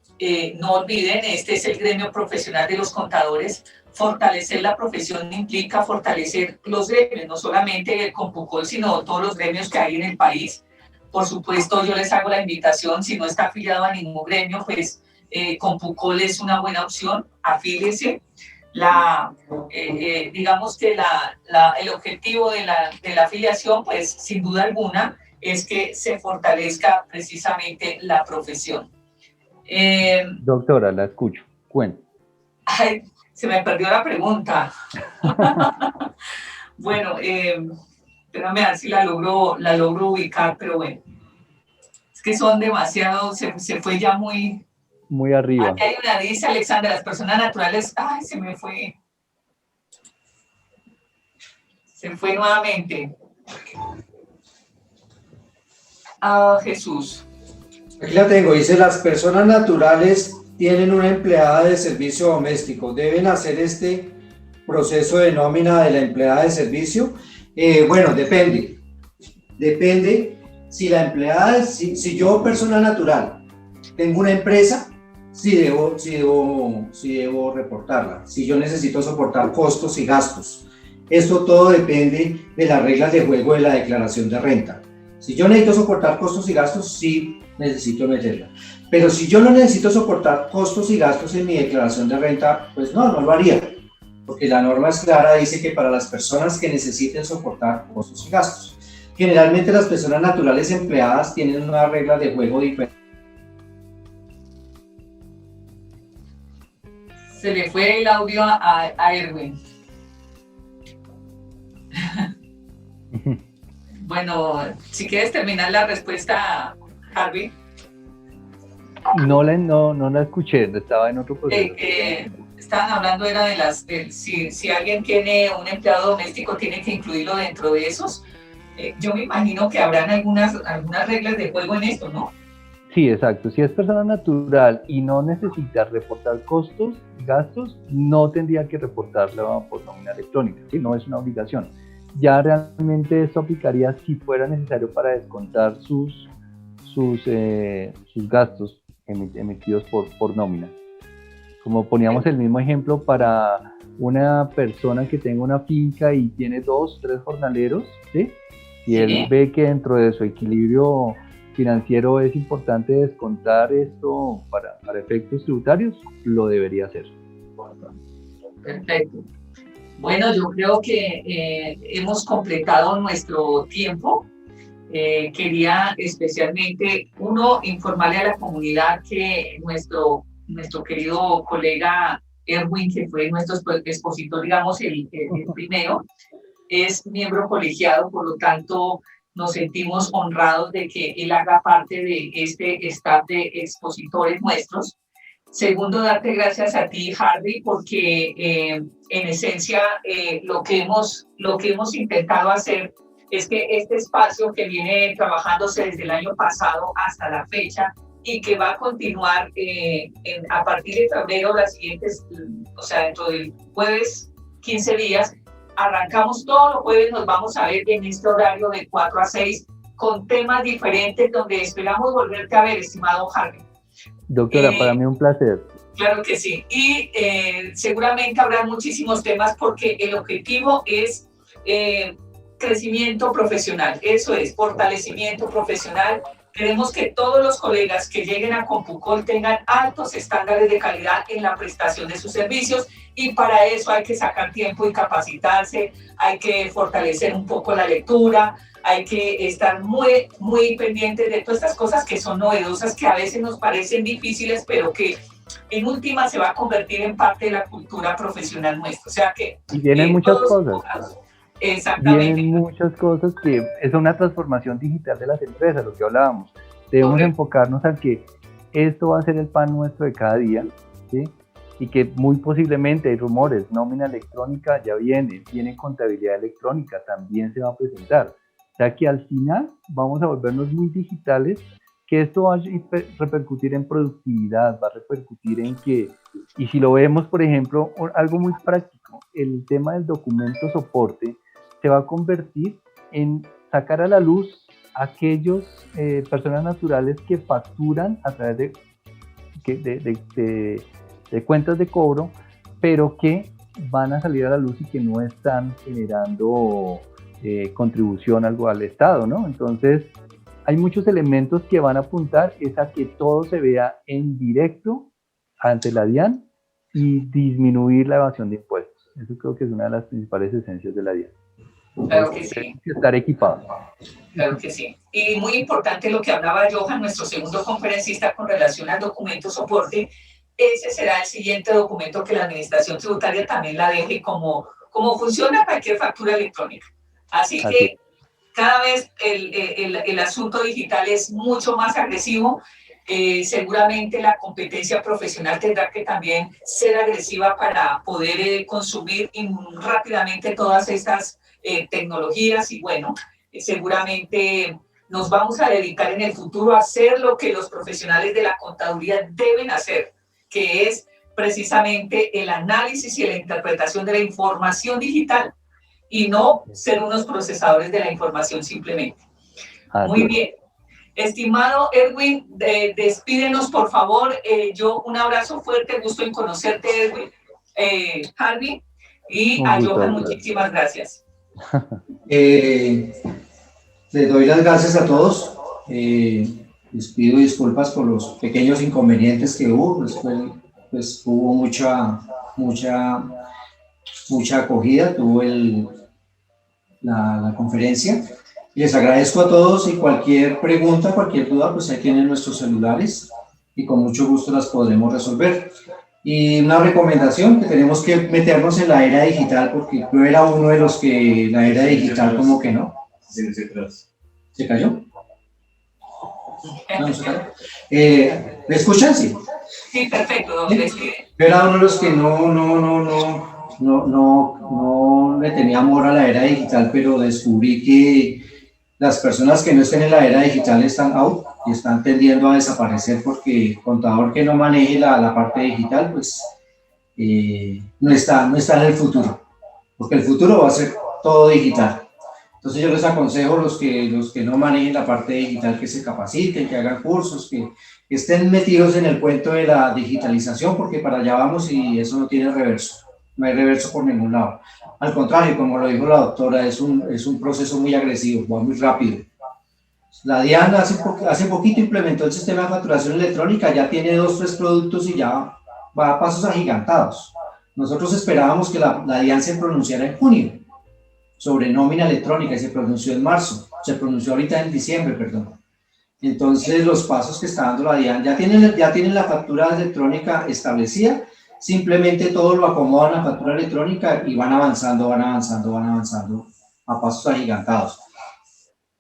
no olviden, este es el gremio profesional de los contadores. Fortalecer la profesión implica fortalecer los gremios, no solamente el Compucol, sino todos los gremios que hay en el país. Por supuesto, yo les hago la invitación, si no está afiliado a ningún gremio, pues Compucol es una buena opción, afíliese. Digamos que el objetivo de la afiliación, pues sin duda alguna, es que se fortalezca precisamente la profesión. Doctora, la escucho. Cuente. Ay, se me perdió la pregunta. Bueno, espérame a ver si la logro ubicar, pero bueno. Es que son demasiado, se fue ya muy arriba. Aquí hay una, dice Alexandra, las personas naturales, ay, se me fue. Se fue nuevamente. Ah, Jesús. Aquí la tengo, dice, las personas naturales tienen una empleada de servicio doméstico, ¿deben hacer este proceso de nómina de la empleada de servicio? Bueno, depende si la empleada, si yo, persona natural, tengo una empresa, sí debo reportarla, si yo necesito soportar costos y gastos. Esto todo depende de las reglas de juego de la declaración de renta. Si yo necesito soportar costos y gastos, sí necesito meterla. Pero si yo no necesito soportar costos y gastos en mi declaración de renta, pues no lo haría. Porque la norma es clara, dice que para las personas que necesiten soportar costos y gastos. Generalmente las personas naturales empleadas tienen una regla de juego diferente. Se le fue el audio a Erwin. Bueno, si quieres terminar la respuesta, Harvey. No la escuché, estaba en otro proceso. Estaban hablando era de si alguien tiene un empleado doméstico, tiene que incluirlo dentro de esos. Yo me imagino que habrán algunas reglas de juego en esto, ¿no? Sí, exacto. Si es persona natural y no necesita reportar costos y gastos, no tendría que reportarlo por nómina electrónica, ¿sí? No es una obligación. Ya realmente esto aplicaría si fuera necesario para descontar sus gastos emitidos por nómina. Como poníamos el mismo ejemplo para una persona que tenga una finca y tiene 2, 3 jornaleros, ¿sí? Y él ve que dentro de su equilibrio financiero es importante descontar esto para efectos tributarios, lo debería hacer. Perfecto. Bueno, yo creo que hemos completado nuestro tiempo. Quería especialmente, informarle a la comunidad que nuestro querido colega Erwin, que fue nuestro expositor, digamos, el primero, es miembro colegiado, por lo tanto, nos sentimos honrados de que él haga parte de este staff de expositores nuestros. Segundo, darte gracias a ti, Harvey, porque en esencia lo que hemos intentado hacer es que este espacio que viene trabajándose desde el año pasado hasta la fecha y que va a continuar a partir de febrero, las siguientes, o sea, dentro del jueves, 15 días, arrancamos todos los jueves, nos vamos a ver en este horario de 4 a 6 con temas diferentes donde esperamos volverte a ver, estimado Harvey. Doctora, para mí un placer. Claro que sí. Y seguramente habrá muchísimos temas porque el objetivo es crecimiento profesional. Eso es, fortalecimiento profesional. Queremos que todos los colegas que lleguen a Compucol tengan altos estándares de calidad en la prestación de sus servicios y para eso hay que sacar tiempo y capacitarse, hay que fortalecer un poco la lectura, hay que estar muy, muy pendientes de todas estas cosas que son novedosas, que a veces nos parecen difíciles, pero que en última se va a convertir en parte de la cultura profesional nuestra. O sea que... Y vienen muchas cosas. Exactamente. Vienen muchas cosas que es una transformación digital de las empresas, lo que hablábamos. Debemos enfocarnos a que esto va a ser el pan nuestro de cada día, ¿sí? Y que muy posiblemente hay rumores, nómina electrónica ya viene contabilidad electrónica, también se va a presentar. O sea que al final vamos a volvernos muy digitales, que esto va a repercutir en productividad, va a repercutir en que, y si lo vemos, por ejemplo, algo muy práctico, el tema del documento soporte se va a convertir en sacar a la luz aquellos personas naturales que facturan a través de cuentas de cobro, pero que van a salir a la luz y que no están generando contribución algo al Estado, ¿no? Entonces, hay muchos elementos que van a apuntar es a que todo se vea en directo ante la DIAN y disminuir la evasión de impuestos. Eso creo que es una de las principales esencias de la DIAN. Claro que sí. Tenemos que estar equipados. Claro que sí. Y muy importante lo que hablaba Johan, nuestro segundo conferencista, con relación al documento soporte. Ese será el siguiente documento que la Administración Tributaria también la deje como funciona cualquier factura electrónica. Así que cada vez el asunto digital es mucho más agresivo. Seguramente la competencia profesional tendrá que también ser agresiva para poder consumir rápidamente todas estas tecnologías y bueno, seguramente nos vamos a dedicar en el futuro a hacer lo que los profesionales de la contaduría deben hacer, que es precisamente el análisis y la interpretación de la información digital y no ser unos procesadores de la información simplemente. Muy bien. Estimado Erwin, despídenos por favor. Un abrazo fuerte, gusto en conocerte, Erwin. Harvey, Y Un a gusto, Johan, doctora. muchísimas gracias. Les doy las gracias a todos. Les pido disculpas por los pequeños inconvenientes que hubo. Pues hubo mucha acogida, tuvo la conferencia. Les agradezco a todos y cualquier pregunta, cualquier duda, pues ahí tienen nuestros celulares y con mucho gusto las podremos resolver. Y una recomendación, que tenemos que meternos en la era digital, porque yo era uno de los que la era digital como que no. ¿Se cayó? No se cayó. ¿Me escuchan? Sí. Sí, perfecto, don Describe. Yo era uno de los que no le tenía amor a la era digital, pero descubrí que las personas que no estén en la era digital están out y están tendiendo a desaparecer, porque el contador que no maneje la parte digital, pues no está en el futuro, porque el futuro va a ser todo digital. Entonces yo les aconsejo los que no manejen la parte digital, que se capaciten, que hagan cursos, que estén metidos en el cuento de la digitalización, porque para allá vamos y eso no tiene reverso, no hay reverso por ningún lado. Al contrario, como lo dijo la doctora, es un proceso muy agresivo, va muy rápido. La DIAN hace poquito implementó el sistema de facturación electrónica, ya tiene 2 o 3 productos y ya va a pasos agigantados. Nosotros esperábamos que la DIAN se pronunciara en junio sobre nómina electrónica y se pronunció en marzo, se pronunció ahorita en diciembre, perdón. Entonces los pasos que está dando la DIAN ya tienen la factura electrónica establecida, simplemente todo lo acomodan a la factura electrónica y van avanzando a pasos agigantados.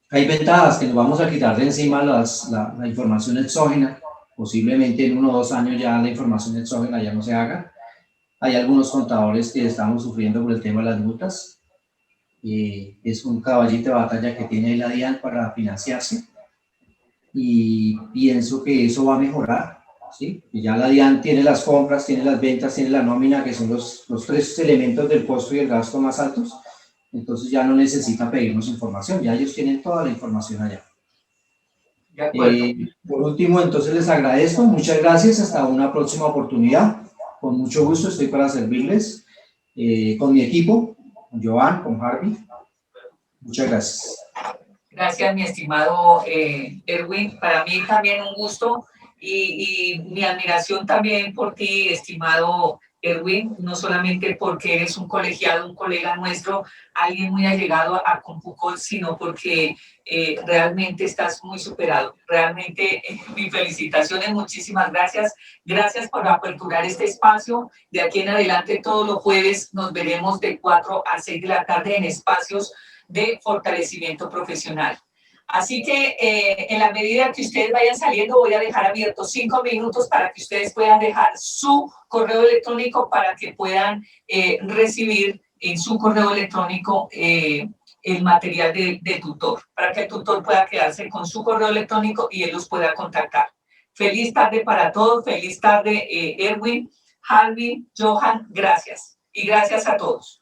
Hay ventajas que nos vamos a quitar de encima la información exógena, posiblemente en 1 o 2 años ya la información exógena ya no se haga. Hay algunos contadores que estamos sufriendo por el tema de las multas. Es un caballito de batalla que tiene la DIAN para financiarse y pienso que eso va a mejorar, ¿sí? Y ya la DIAN tiene las compras, tiene las ventas, tiene la nómina, que son los 3 elementos del costo y el gasto más altos, entonces ya no necesita pedirnos información, ya ellos tienen toda la información allá. De acuerdo. Por último, entonces les agradezco, muchas gracias, hasta una próxima oportunidad, con mucho gusto estoy para servirles, con mi equipo, con Joan, con Harvey. Muchas gracias. Gracias, mi estimado Erwin. Para mí también un gusto y mi admiración también por ti, estimado Erwin, no solamente porque eres un colegiado, un colega nuestro, alguien muy allegado a Compucol, sino porque realmente estás muy superado. Realmente mis felicitaciones, muchísimas gracias. Gracias por aperturar este espacio. De aquí en adelante, todos los jueves nos veremos de 4 a 6 de la tarde en espacios de fortalecimiento profesional. Así que en la medida que ustedes vayan saliendo, voy a dejar abiertos 5 minutos para que ustedes puedan dejar su correo electrónico para que puedan recibir en su correo electrónico el material de tutor, para que el tutor pueda quedarse con su correo electrónico y él los pueda contactar. Feliz tarde para todos, feliz tarde Erwin, Harvey, Johan, gracias. Y gracias a todos.